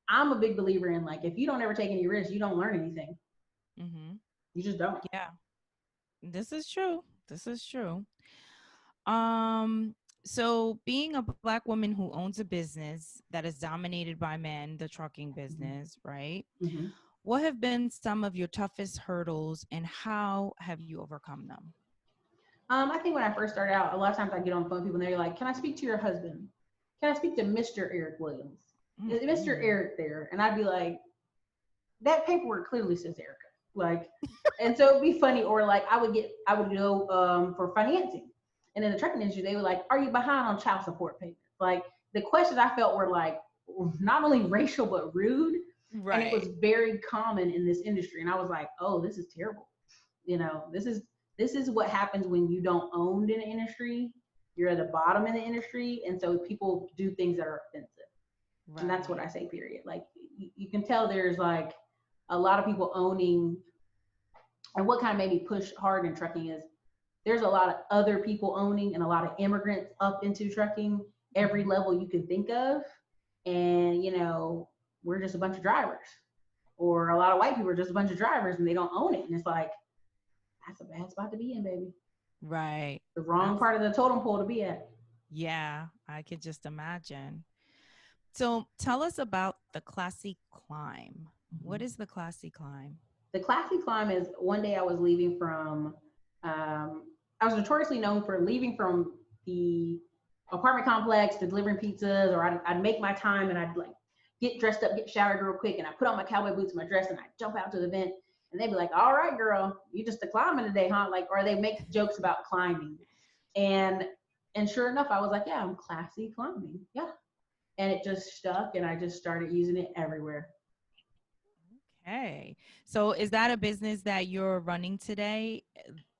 [SPEAKER 1] I'm a big believer in like, if you don't ever take any risks, you don't learn anything.
[SPEAKER 2] Mm-hmm.
[SPEAKER 1] You just don't.
[SPEAKER 2] Yeah. This is true. This is true. Um, so being a black woman who owns a business that is dominated by men, the trucking business, right?
[SPEAKER 1] Mm-hmm.
[SPEAKER 2] What have been some of your toughest hurdles and how have you overcome them?
[SPEAKER 1] I think when I first started out, a lot of times I get on the phone with people and they're like, can I speak to your husband? can I speak to Mr. Eric Williams? Is Mr.
[SPEAKER 2] Mm-hmm.
[SPEAKER 1] Eric there? And I'd be like, that paperwork clearly says Erica. Like, and so it'd be funny, or like I would go for financing. And in the trucking industry, they were like, are you behind on child support payments? Like the questions I felt were like not only racial but rude. And it was
[SPEAKER 2] Right.
[SPEAKER 1] very common in this industry. And I was like, oh, this is terrible. You know, this is what happens when you don't own in the industry. You're at the bottom in the industry. And so people do things that are offensive. And that's what
[SPEAKER 2] Right.
[SPEAKER 1] I say, period. Like you can tell there's like a lot of people owning, and what kind of made me push hard in trucking is there's a lot of other people owning and a lot of immigrants up into trucking, every
[SPEAKER 2] Mm-hmm.
[SPEAKER 1] level you can think of. And, you know, we're just a bunch of drivers, or a lot of white people are just a bunch of drivers and they don't own it. And it's like, that's a bad spot to be in, baby.
[SPEAKER 2] Right.
[SPEAKER 1] The wrong part of the totem pole to be at.
[SPEAKER 2] Yeah, I could just imagine. So tell us about the classy climb. What
[SPEAKER 1] Mhm.
[SPEAKER 2] is the classy climb?
[SPEAKER 1] The classy climb is one day I was leaving from, I was notoriously known for leaving from the apartment complex to delivering pizzas, or I'd make my time and I'd like get dressed up, get showered real quick, and I put on my cowboy boots and my dress and I jump out to the event. And they'd be like, all right, girl, you just a climbing today, huh? Like, or they make jokes about climbing. And and sure enough, I was like, yeah, I'm classy climbing. Yeah. And it just stuck and I just started using it everywhere.
[SPEAKER 2] Okay. So is that a business that you're running today?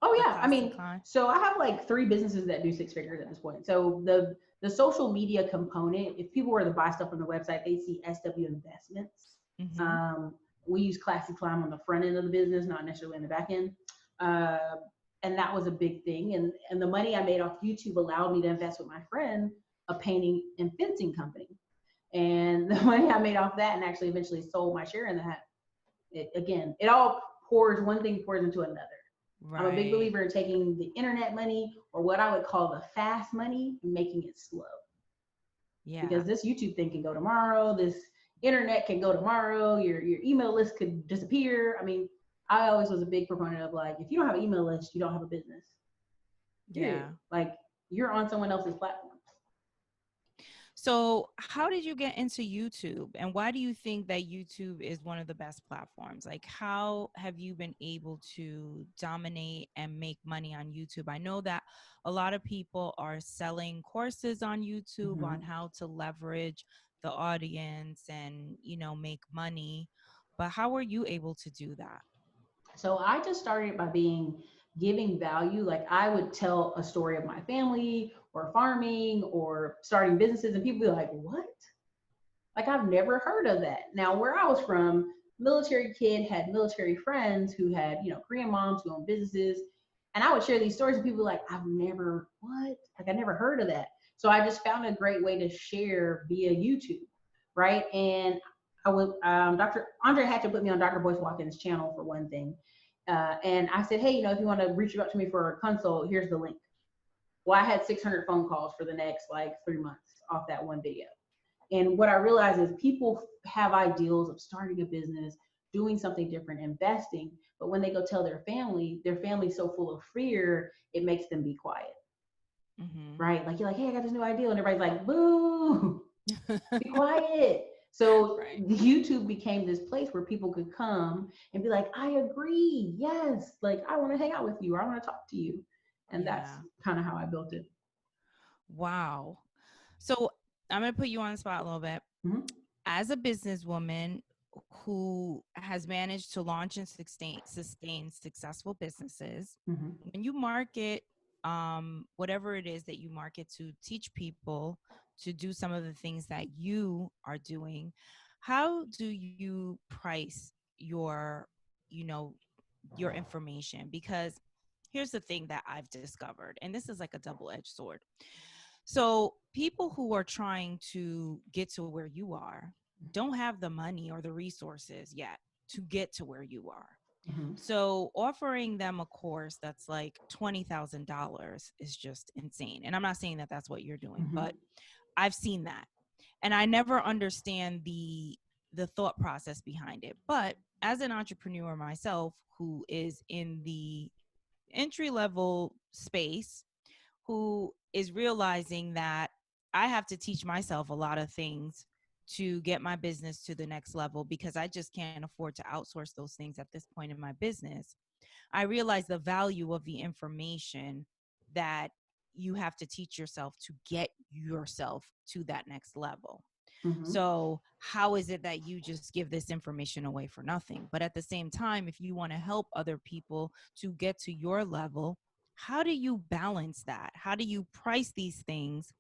[SPEAKER 1] Oh
[SPEAKER 2] The
[SPEAKER 1] yeah, I
[SPEAKER 2] classy
[SPEAKER 1] mean,
[SPEAKER 2] climb?
[SPEAKER 1] so I have like three businesses that do six figures at this point. So the social media component, if people were to buy stuff on the website, they see SW Investments.
[SPEAKER 2] Mm-hmm.
[SPEAKER 1] Um, we use Classy Climb on the front end of the business, not necessarily in the back end. Uh, and that was a big thing. And the money I made off YouTube allowed me to invest with my friend, a painting and fencing company. And the money I made off that, and actually eventually sold my share in that. It all pours, one thing pours into another. I'm a big
[SPEAKER 2] Right.
[SPEAKER 1] believer in taking the internet money, or what I would call the fast money, and making it slow.
[SPEAKER 2] Yeah.
[SPEAKER 1] Because this YouTube thing can go tomorrow, this internet can go tomorrow, your email list could disappear. I mean, I always was a big proponent of like, if you don't have an email list, you don't have a business. Period.
[SPEAKER 2] Yeah.
[SPEAKER 1] Like you're on someone else's platform.
[SPEAKER 2] So, how did you get into YouTube, and why do you think that YouTube is one of the best platforms? Like, how have you been able to dominate and make money on YouTube? I know that a lot of people are selling courses on YouTube on
[SPEAKER 1] Mm-hmm.
[SPEAKER 2] how to leverage the audience and, make money. But how were you able to do that?
[SPEAKER 1] So I just started by being giving value. Like I would tell a story of my family or farming or starting businesses, and people be like, "What? Like I've never heard of that." Now, where I was from, military kid had military friends who had, Korean moms who owned businesses. And I would share these stories and people were like, I've never, what? Like I never heard of that. So I just found a great way to share via YouTube. Right. And I would, Dr. Andre had to put me on Dr. Boyce Watkins' channel for one thing. And I said, hey, if you want to reach out to me for a consult, here's the link. Well, I had 600 phone calls for the next like 3 months off that one video. And what I realize is people have ideals of starting a business, doing something different, investing. But when they go tell their family's so full of fear, it makes them be quiet,
[SPEAKER 2] Mm-hmm.
[SPEAKER 1] right? Like you're like, hey, I got this new ideal. And everybody's like, boo, be quiet. So
[SPEAKER 2] Right.
[SPEAKER 1] YouTube became this place where people could come and be like, I agree. Yes. Like I want to hang out with you, or I want to talk to you. And that's
[SPEAKER 2] Yeah.
[SPEAKER 1] kind of how I built it.
[SPEAKER 2] Wow. So I'm going to put you on the spot a little bit.
[SPEAKER 1] Mm-hmm.
[SPEAKER 2] As a businesswoman who has managed to launch and sustain successful businesses,
[SPEAKER 1] Mm-hmm.
[SPEAKER 2] when you market whatever it is that you market to teach people to do some of the things that you are doing, how do you price you know, your information? Because here's the thing that I've discovered, and this is like a double-edged sword. So people who are trying to get to where you are don't have the money or the resources yet to get to where you are.
[SPEAKER 1] Mm-hmm.
[SPEAKER 2] So offering them a course that's like $20,000 is just insane. And I'm not saying that that's what you're doing,
[SPEAKER 1] Mm-hmm.
[SPEAKER 2] but I've seen that. And I never understand the thought process behind it. But as an entrepreneur myself who is in the entry level space, who is realizing that I have to teach myself a lot of things to get my business to the next level because I just can't afford to outsource those things at this point in my business. I realize the value of the information that you have to teach yourself to get yourself to that next level.
[SPEAKER 1] Mm-hmm.
[SPEAKER 2] So, how is it that you just give this information away for nothing? But at the same time, if you want to help other people to get to your level, how do you balance that? How do you price these things,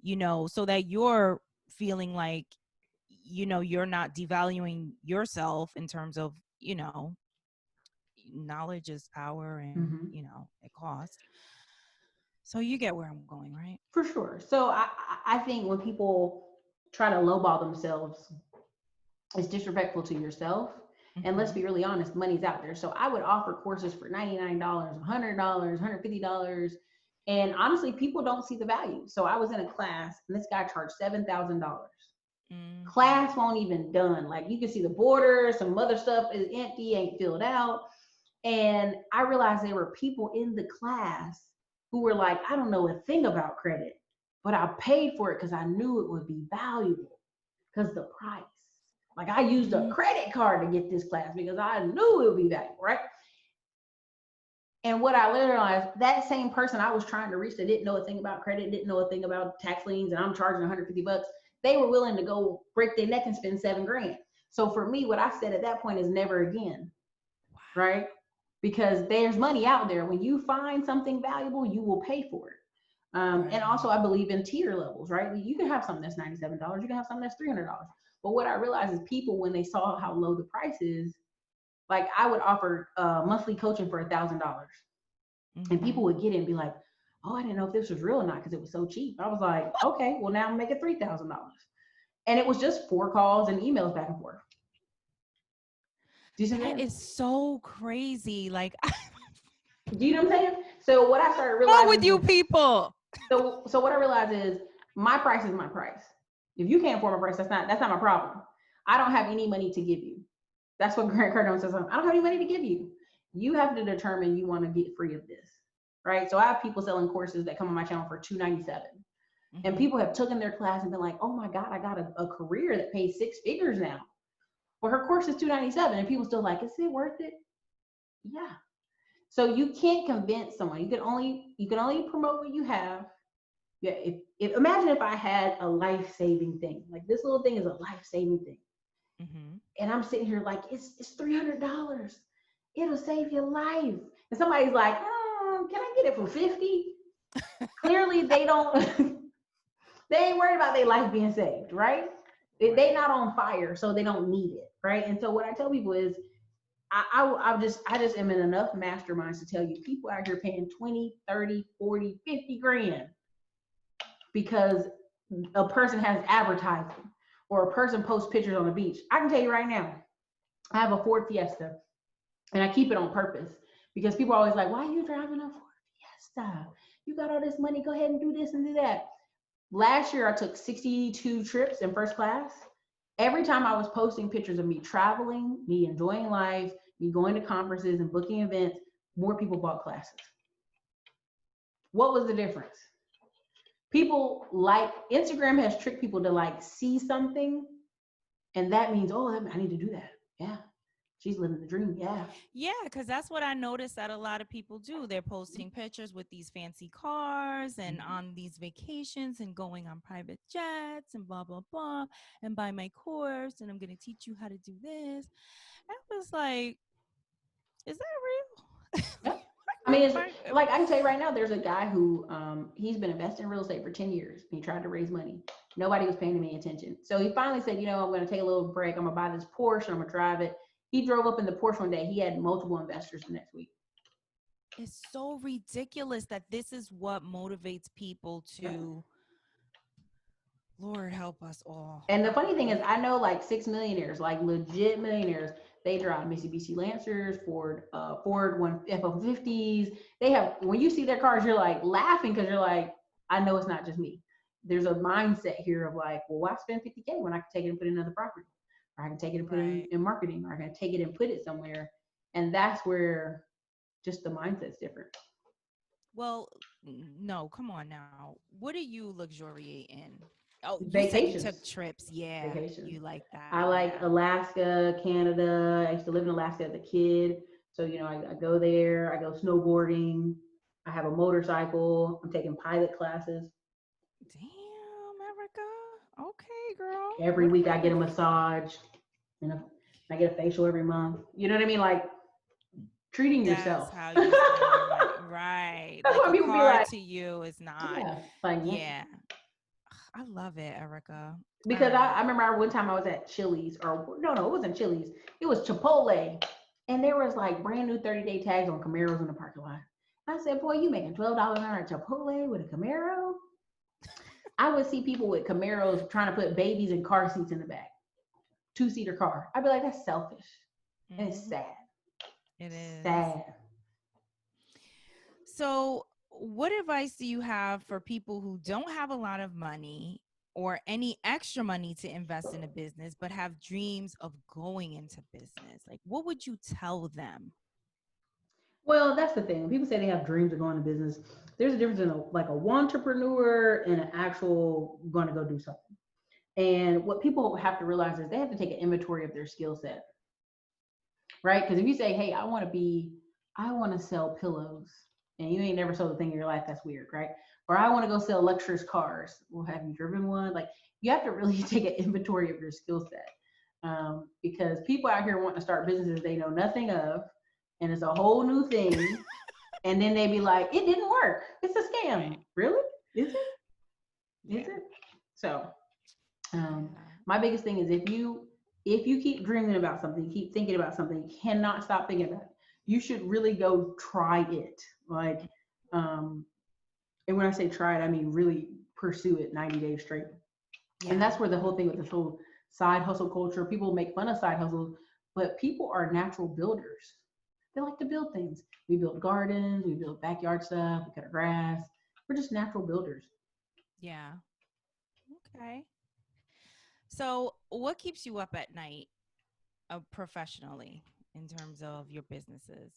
[SPEAKER 2] so that you're feeling like, you're not devaluing yourself in terms of, knowledge is power and,
[SPEAKER 1] Mm-hmm.
[SPEAKER 2] it costs. So you get where I'm going, right?
[SPEAKER 1] For sure. So I think when people try to lowball themselves, it's disrespectful to yourself. And let's
[SPEAKER 2] Mm-hmm.
[SPEAKER 1] be really honest, money's out there. So I would offer courses for $99, $100, $150. And honestly, people don't see the value. So I was in a class and this guy charged $7,000.
[SPEAKER 2] Mm-hmm.
[SPEAKER 1] Class won't even done. Like you can see the border, some other stuff is empty, ain't filled out. And I realized there were people in the class who were like, I don't know a thing about credit, but I paid for it because I knew it would be valuable because the price. Like I used a credit card to get this class because I knew it would be valuable, right? And what I realized, that same person I was trying to reach that didn't know a thing about credit, didn't know a thing about tax liens, and I'm charging $150, they were willing to go break their neck and spend $7,000. So for me, what I said at that point is never again, right? Because there's money out there. When you find something valuable, you will pay for it. And also, I believe in tier levels, right? You can have something that's $97, you can have something that's $300. But what I realized is people, when they saw how low the price is, like I would offer monthly coaching for $1,000, and people would get it and be like, "Oh, I didn't know if this was real or not because it was so cheap." I was like, "Okay, well now make it $3,000," and it was just 4 calls and emails back and forth. Do you see
[SPEAKER 2] That
[SPEAKER 1] that?
[SPEAKER 2] is so crazy. Like,
[SPEAKER 1] Do you know what I'm saying? So what I started
[SPEAKER 2] what's wrong with
[SPEAKER 1] realizing
[SPEAKER 2] you
[SPEAKER 1] is,
[SPEAKER 2] people?
[SPEAKER 1] so what I realized is my price is my price. If you can't afford my price, that's not my problem. I don't have any money to give you. That's what Grant Cardone says. I don't have any money to give you. You have to determine you want to get free of this, right? So I have people selling courses that come on my channel for $297, and people have taken their class and been like, "Oh my God, I got a career that pays 6 figures now." Well, her course is $297, and people still like, "Is it worth it?" Yeah. So you can't convince someone. You can only promote what you have. Yeah. If imagine if I had a life-saving thing, like this little thing is a life-saving thing, and I'm sitting here like it's $300. It'll save your life. And somebody's like, can I get it for 50? Clearly they don't. They ain't worried about their life being saved, right? They not on fire, so they don't need it, right? And so what I tell people is, I just am in enough masterminds to tell you people out here paying 20, 30, 40, 50 grand because a person has advertising or a person posts pictures on the beach. I can tell you right now, I have a Ford Fiesta and I keep it on purpose because people are always like, why are you driving a Ford Fiesta? You got all this money, go ahead and do this and do that. Last year, I took 62 trips in first class. Every time I was posting pictures of me traveling, me enjoying life, me going to conferences and booking events, more people bought classes. What was the difference? People like, Instagram has tricked people to like see something, and that means, oh, I need to do that. Yeah. She's living the dream. Yeah.
[SPEAKER 2] Yeah, because that's what I noticed that a lot of people do. They're posting pictures with these fancy cars and on these vacations and going on private jets and blah, blah, blah, and buy my course and I'm going to teach you how to do this. I was like, is that real?
[SPEAKER 1] Yep. I mean, it's like I can tell you right now, there's a guy who he's been investing in real estate for 10 years. He tried to raise money. Nobody was paying him any attention. So he finally said, I'm going to take a little break. I'm going to buy this Porsche. I'm going to drive it. He drove up in the Porsche one day. He had multiple investors the next week.
[SPEAKER 2] It's so ridiculous that this is what motivates people to, Lord help us all.
[SPEAKER 1] And the funny thing is, I know like 6 millionaires, like legit millionaires. They drive Mitsubishi Lancers, Ford F-150s. They have, when you see their cars, you're like laughing because you're like, I know it's not just me. There's a mindset here of like, well, why spend 50K when I can take it and put it in another property? Or I can take it and put it in marketing, or I can take it and put it somewhere. And that's where just the mindset's different.
[SPEAKER 2] Well, No, come on now. What do you luxuriate in? Oh, you said you took
[SPEAKER 1] Vacations.
[SPEAKER 2] trips. Yeah,
[SPEAKER 1] Vacations.
[SPEAKER 2] you like that.
[SPEAKER 1] I like
[SPEAKER 2] Yeah.
[SPEAKER 1] Alaska, Canada. I used to live in Alaska as a kid. So, I go there, I go snowboarding. I have a motorcycle. I'm taking pilot classes.
[SPEAKER 2] Damn, Erica. Okay, girl.
[SPEAKER 1] Every
[SPEAKER 2] What a
[SPEAKER 1] week I
[SPEAKER 2] great
[SPEAKER 1] get a
[SPEAKER 2] life.
[SPEAKER 1] massage. You know, I get a facial every month. You know what I mean? Like treating
[SPEAKER 2] That's
[SPEAKER 1] yourself.
[SPEAKER 2] how
[SPEAKER 1] That's
[SPEAKER 2] you spend your money. Right. Like
[SPEAKER 1] why
[SPEAKER 2] a
[SPEAKER 1] people be
[SPEAKER 2] car
[SPEAKER 1] like,
[SPEAKER 2] to you is not.
[SPEAKER 1] yeah, like,
[SPEAKER 2] Yeah. I love it, Erica. All
[SPEAKER 1] because I
[SPEAKER 2] right.
[SPEAKER 1] remember one time I was at Chili's, or no, it wasn't Chili's. It was Chipotle. And there was like brand new 30-day tags on Camaros in the parking lot. I said, boy, you making $12 an hour at Chipotle with a Camaro? I would see people with Camaros trying to put babies in car seats in the back, two-seater car. I'd be like, that's selfish. And it's
[SPEAKER 2] Mhm.
[SPEAKER 1] sad.
[SPEAKER 2] It is.
[SPEAKER 1] Sad.
[SPEAKER 2] So, what advice do you have for people who don't have a lot of money or any extra money to invest in a business, but have dreams of going into business? Like, what would you tell them?
[SPEAKER 1] Well, that's the thing. When people say they have dreams of going to business, there's a difference in like a entrepreneur and an actual going to go do something. And what people have to realize is they have to take an inventory of their skill set, right? Because if you say, hey, I want to sell pillows, and you ain't never sold a thing in your life, that's weird, right? Or I want to go sell luxurious cars. Well, have you driven one? Like, you have to really take an inventory of your skill set. Because people out here want to start businesses they know nothing of, and it's a whole new thing. And then they be like, it didn't work. It's a scam.
[SPEAKER 2] Right.
[SPEAKER 1] Really? Is it? Is
[SPEAKER 2] Yeah.
[SPEAKER 1] it? So
[SPEAKER 2] Yeah.
[SPEAKER 1] my biggest thing is if you keep dreaming about something, keep thinking about something, you cannot stop thinking about it. You should really go try it. Like, um, and when I say try it, I mean really pursue it 90 days straight. And
[SPEAKER 2] Yeah.
[SPEAKER 1] that's where the whole thing with this whole side hustle culture, people make fun of side hustles, but people are natural builders. They like to build things. We build gardens, we build backyard stuff, we cut our grass. We're just natural builders.
[SPEAKER 2] Yeah. Okay. So, what keeps you up at night professionally in terms of your businesses?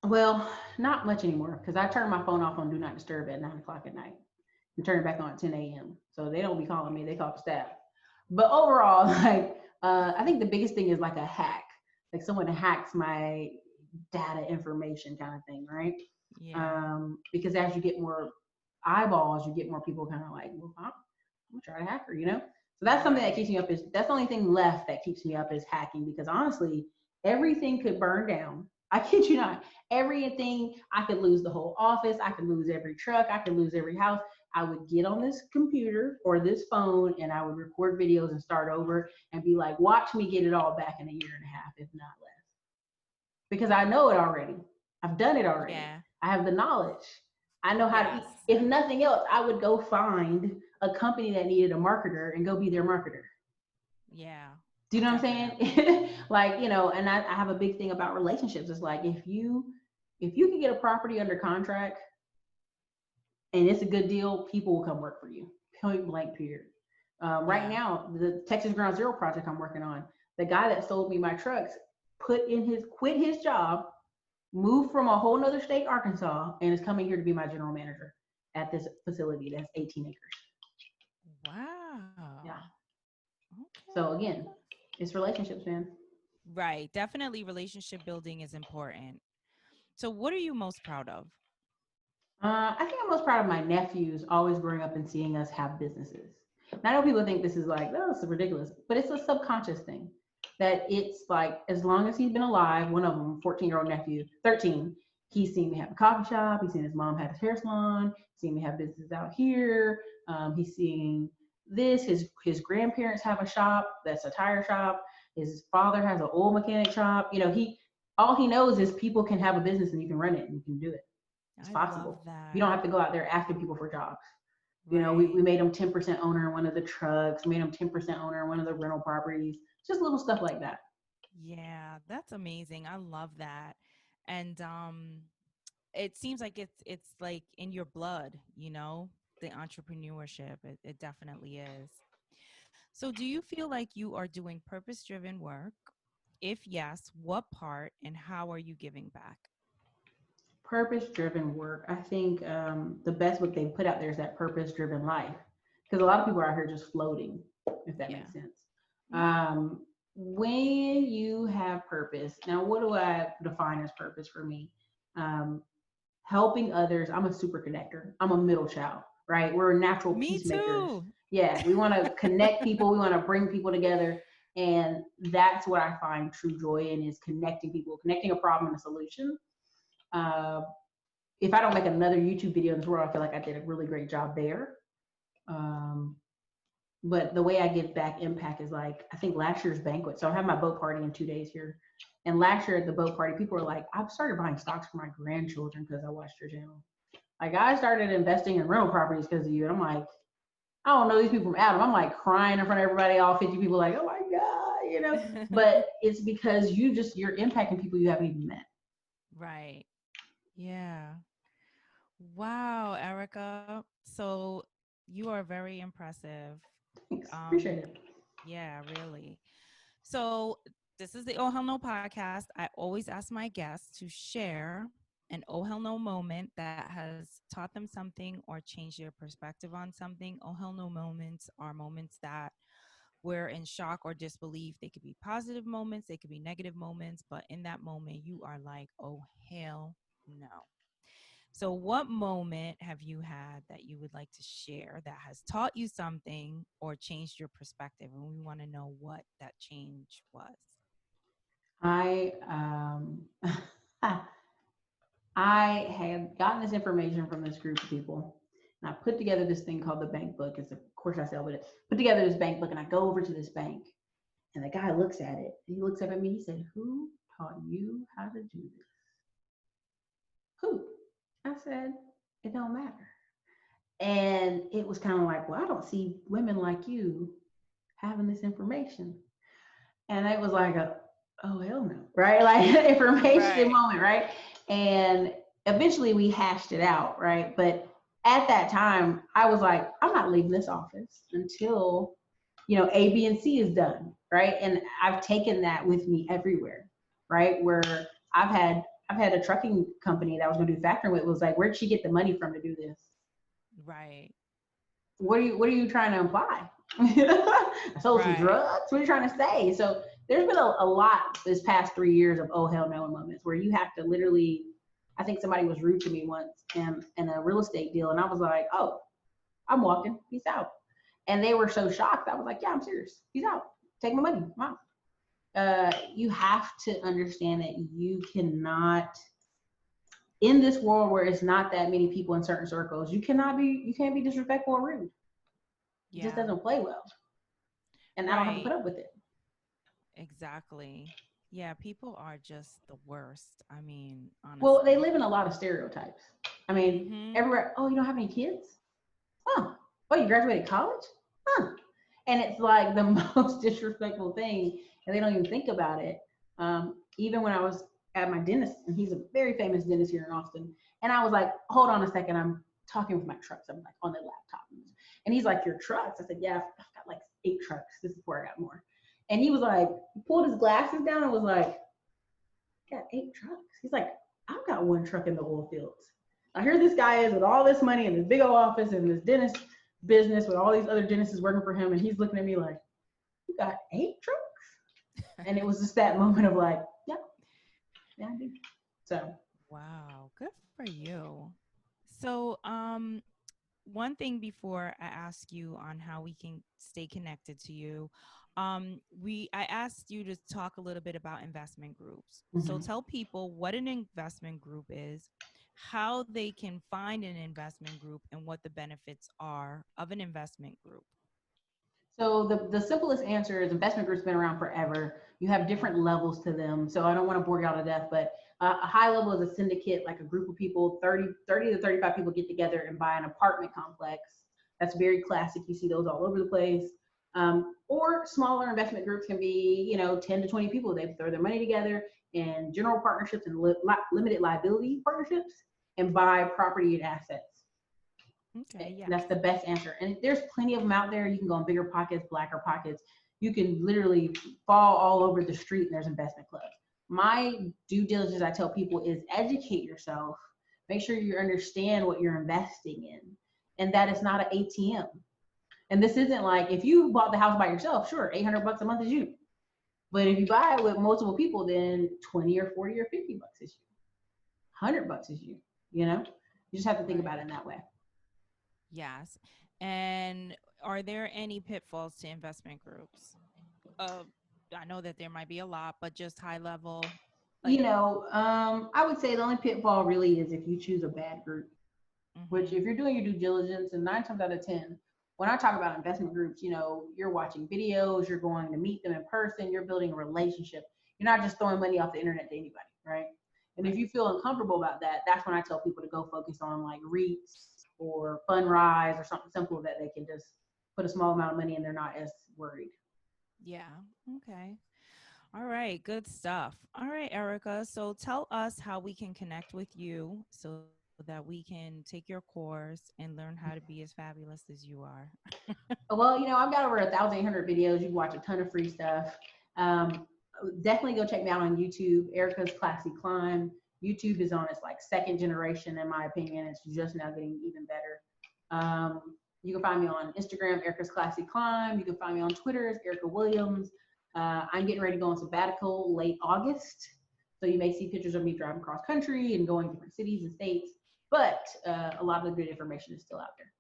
[SPEAKER 1] Well, not much anymore because I turn my phone off on Do Not Disturb at 9 o'clock at night and turn it back on at 10 a.m. So they don't be calling me, they call the staff. But overall, like, I think the biggest thing is like a hack, like someone hacks my data information kind of thing, right?
[SPEAKER 2] Yeah.
[SPEAKER 1] Because as you get more eyeballs, you get more people kind of like, well, I'm gonna try to hack her, you know? So that's something that keeps
[SPEAKER 2] Right.
[SPEAKER 1] me up. Is that's the only thing left that keeps me up is hacking because honestly, everything could burn down. I kid you not. Everything, I could lose the whole office. I could lose every truck. I could lose every house. I would get on this computer or this phone and I would record videos and start over and be like, watch me get it all back in a year and a half, if not less. Because I know it already. I've done it already.
[SPEAKER 2] Yeah.
[SPEAKER 1] I have the knowledge. I know how to,
[SPEAKER 2] Yes.
[SPEAKER 1] if nothing else, I would go find a company that needed a marketer and go be their marketer.
[SPEAKER 2] Yeah.
[SPEAKER 1] Do you know what I'm
[SPEAKER 2] Definitely.
[SPEAKER 1] saying? Like, and I have a big thing about relationships. It's like if you can get a property under contract and it's a good deal, people will come work for you. Point blank period. Right
[SPEAKER 2] Yeah.
[SPEAKER 1] now, the Texas Ground Zero project I'm working on, the guy that sold me my trucks quit his job, moved from a whole nother state, Arkansas, and is coming here to be my general manager at this facility that's 18 acres. Yeah.
[SPEAKER 2] Wow.
[SPEAKER 1] So
[SPEAKER 2] Okay.
[SPEAKER 1] again,
[SPEAKER 2] Okay.
[SPEAKER 1] it's relationships, man.
[SPEAKER 2] Right. Definitely relationship building is important. So, what are you most proud of?
[SPEAKER 1] I think I'm most proud of my nephews always growing up and seeing us have businesses. And I know people think this is like, oh, this is ridiculous, but it's a subconscious thing that it's like, as long as he's been alive, one of them, 14-year-old nephew, 13, he's seen me have a coffee shop. He's seen his mom have a hair salon. He's seen me have businesses out here. He's seeing this. His grandparents have a shop that's a tire shop. His father has an oil mechanic shop. All he knows is people can have a business and you can run it and you can do it. It's
[SPEAKER 2] I love
[SPEAKER 1] possible. You don't
[SPEAKER 2] that.
[SPEAKER 1] have to go out there asking people for jobs. We
[SPEAKER 2] Right.
[SPEAKER 1] made them 10% owner in one of the trucks, made them 10% owner in one of the rental properties, just little stuff like that.
[SPEAKER 2] Yeah, that's amazing. I love that. And it seems like it's like in your blood, the entrepreneurship. It definitely is. So, do you feel like you are doing purpose-driven work? If yes, what part and how are you giving back?
[SPEAKER 1] Purpose-driven work. I think the best book they put out there is that Purpose-Driven Life, because a lot of people are out here just floating, if that
[SPEAKER 2] Yeah.
[SPEAKER 1] makes sense.
[SPEAKER 2] Yeah.
[SPEAKER 1] When you have purpose, now what do I define as purpose for me? Um, Helping others. I'm a super connector. I'm a middle child, right? We're natural
[SPEAKER 2] Me
[SPEAKER 1] peacemakers.
[SPEAKER 2] too.
[SPEAKER 1] Yeah, we want to connect people. We want to bring people together. And that's what I find true joy in, is connecting people, connecting a problem and a solution. Uh, if I don't make another YouTube video in this world, I feel like I did a really great job there. Um, but the way I give back impact is like, I think last year's banquet. So I have my boat party in 2 days here. And last year at the boat party, people were like, I've started buying stocks for my grandchildren because I watched your channel. Like, I started investing in rental properties because of you. And I'm like, I don't know these people from Adam. I'm like crying in front of everybody, all 50 people, like, oh my God, you know. But it's because you're impacting people you haven't even met.
[SPEAKER 2] Right. Yeah. Wow, Erica. So you are very impressive.
[SPEAKER 1] Thanks. Appreciate
[SPEAKER 2] Um,
[SPEAKER 1] it.
[SPEAKER 2] yeah, really. So this is the Oh Hell No podcast. I always ask my guests to share an oh hell no moment that has taught them something or changed their perspective on something. Oh hell no moments are moments that we're in shock or disbelief. They could be positive moments, they could be negative moments, but in that moment, you are like, oh hell no. So, what moment have you had that you would like to share that has taught you something or changed your perspective? And we want to know what that change was.
[SPEAKER 1] I I had gotten this information from this group of people, and I put together this thing called the bank book. It's, of course, I sell, but it put together this bank book, and I go over to this bank, and the guy looks at it, and he looks up at me. He said, "Who taught you how to do this?" Who? I said, "It don't matter." And it was kind of like, well, I don't see women like you having this information. And it was like oh hell no, right? Like information
[SPEAKER 2] Right.
[SPEAKER 1] moment, right? And eventually we hashed it out, right? But at that time, I was like, I'm not leaving this office until, A, B, and C is done, right? And I've taken that with me everywhere, right? Where I've had I've had a trucking company that I was going to do factoring with, was like, where'd she get the money from to do this?
[SPEAKER 2] Right.
[SPEAKER 1] What are you trying to imply? I sold some
[SPEAKER 2] Right.
[SPEAKER 1] drugs. What are you trying to say? So there's been a lot this past 3 years of oh hell no moments where you have to literally. I think somebody was rude to me once in a real estate deal, and I was like, oh, I'm walking. Peace out. And they were so shocked. I was like, yeah, I'm serious. Peace out. Take my money. Come on. You have to understand that you cannot, in this world where it's not that many people in certain circles, you can't be disrespectful or rude. It just
[SPEAKER 2] Yeah.
[SPEAKER 1] doesn't play well. And I don't have to
[SPEAKER 2] Right.
[SPEAKER 1] put up with it.
[SPEAKER 2] Exactly. Yeah. People are just the worst. I mean,
[SPEAKER 1] Well, they
[SPEAKER 2] honestly.
[SPEAKER 1] live in a lot of stereotypes. I mean,
[SPEAKER 2] Mm-hmm.
[SPEAKER 1] everywhere, oh, you don't have any kids? Huh. Oh, you graduated college? Huh. And it's like the most disrespectful thing, and they don't even think about it. Even when I was at my dentist, and he's a very famous dentist here in Austin, and I was like, hold on a second, I'm talking with my trucks. I'm like on the laptop. And he's like, your trucks? I said, yeah, I've got like 8 trucks. This is where I got more. And he was like, he pulled his glasses down and was like, got 8 trucks. He's like, I've got 1 truck in the oil fields. Now here this guy is with all this money in this big old office and this dentist business with all these other dentists working for him, and he's looking at me like, you got 8 trucks? And it was just that moment of like, yeah, I do. So
[SPEAKER 2] Wow. Good for you. So, one thing before I ask you on how we can stay connected to you, I asked you to talk a little bit about investment groups. So
[SPEAKER 1] mhm.
[SPEAKER 2] tell people what an investment group is, how they can find an investment group, and what the benefits are of an investment group.
[SPEAKER 1] So the simplest answer is investment groups been around forever. You have different levels to them. So I don't want to bore you all to death, but a high level is a syndicate, like a group of people, 30 to 35 people get together and buy an apartment complex. That's very classic. You see those all over the place. Or smaller investment groups can be, 10 to 20 people. They throw their money together in general partnerships and limited liability partnerships and buy property and assets.
[SPEAKER 2] Okay, yes.
[SPEAKER 1] That's the best answer. And there's plenty of them out there. You can go on Bigger Pockets, Blacker Pockets. You can literally fall all over the street and there's investment clubs. My due diligence, I tell people, is educate yourself Make sure you understand what you're investing in and that it's not an ATM. And this isn't like, if you bought the house by yourself, sure, $800 a month is you. But if you buy it with multiple people, then 20 or 40 or 50 bucks is you. $100 is you, you know? You just have to think about it in that way.
[SPEAKER 2] Yes. And are there any pitfalls to investment groups? I know that there might be a lot, but just high level. Like,
[SPEAKER 1] I would say the only pitfall really is if you choose a bad group, which
[SPEAKER 2] mm-hmm.
[SPEAKER 1] if you're doing your due diligence, and 9 times out of 10, when I talk about investment groups, you're watching videos, you're going to meet them in person, you're building a relationship. You're not just throwing money off the internet to anybody, right? And if you feel uncomfortable about that, that's when I tell people to go focus on like REITs or Fundrise or something simple that they can just put a small amount of money and they're not as worried.
[SPEAKER 2] Yeah. Okay. All right. Good stuff. All right, Ericka. So tell us how we can connect with you so that we can take your course and learn how to be as fabulous as you are.
[SPEAKER 1] Well, I've got over 1,800 videos. You can watch a ton of free stuff. Definitely go check me out on YouTube, Ericka's Classy Climb. YouTube is on its like second generation, in my opinion. It's just now getting even better. You can find me on Instagram, Ericka's Classy Climb. You can find me on Twitter as Ericka Williams. I'm getting ready to go on sabbatical late August. So you may see pictures of me driving cross country and going different cities and states. But a lot of the good information is still out there.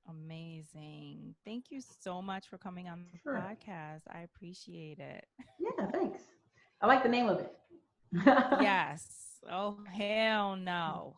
[SPEAKER 2] Amazing. Thank you so much for coming on the podcast. I appreciate it.
[SPEAKER 1] Yeah, thanks. I like the name of it.
[SPEAKER 2] Yes. Oh, hell no.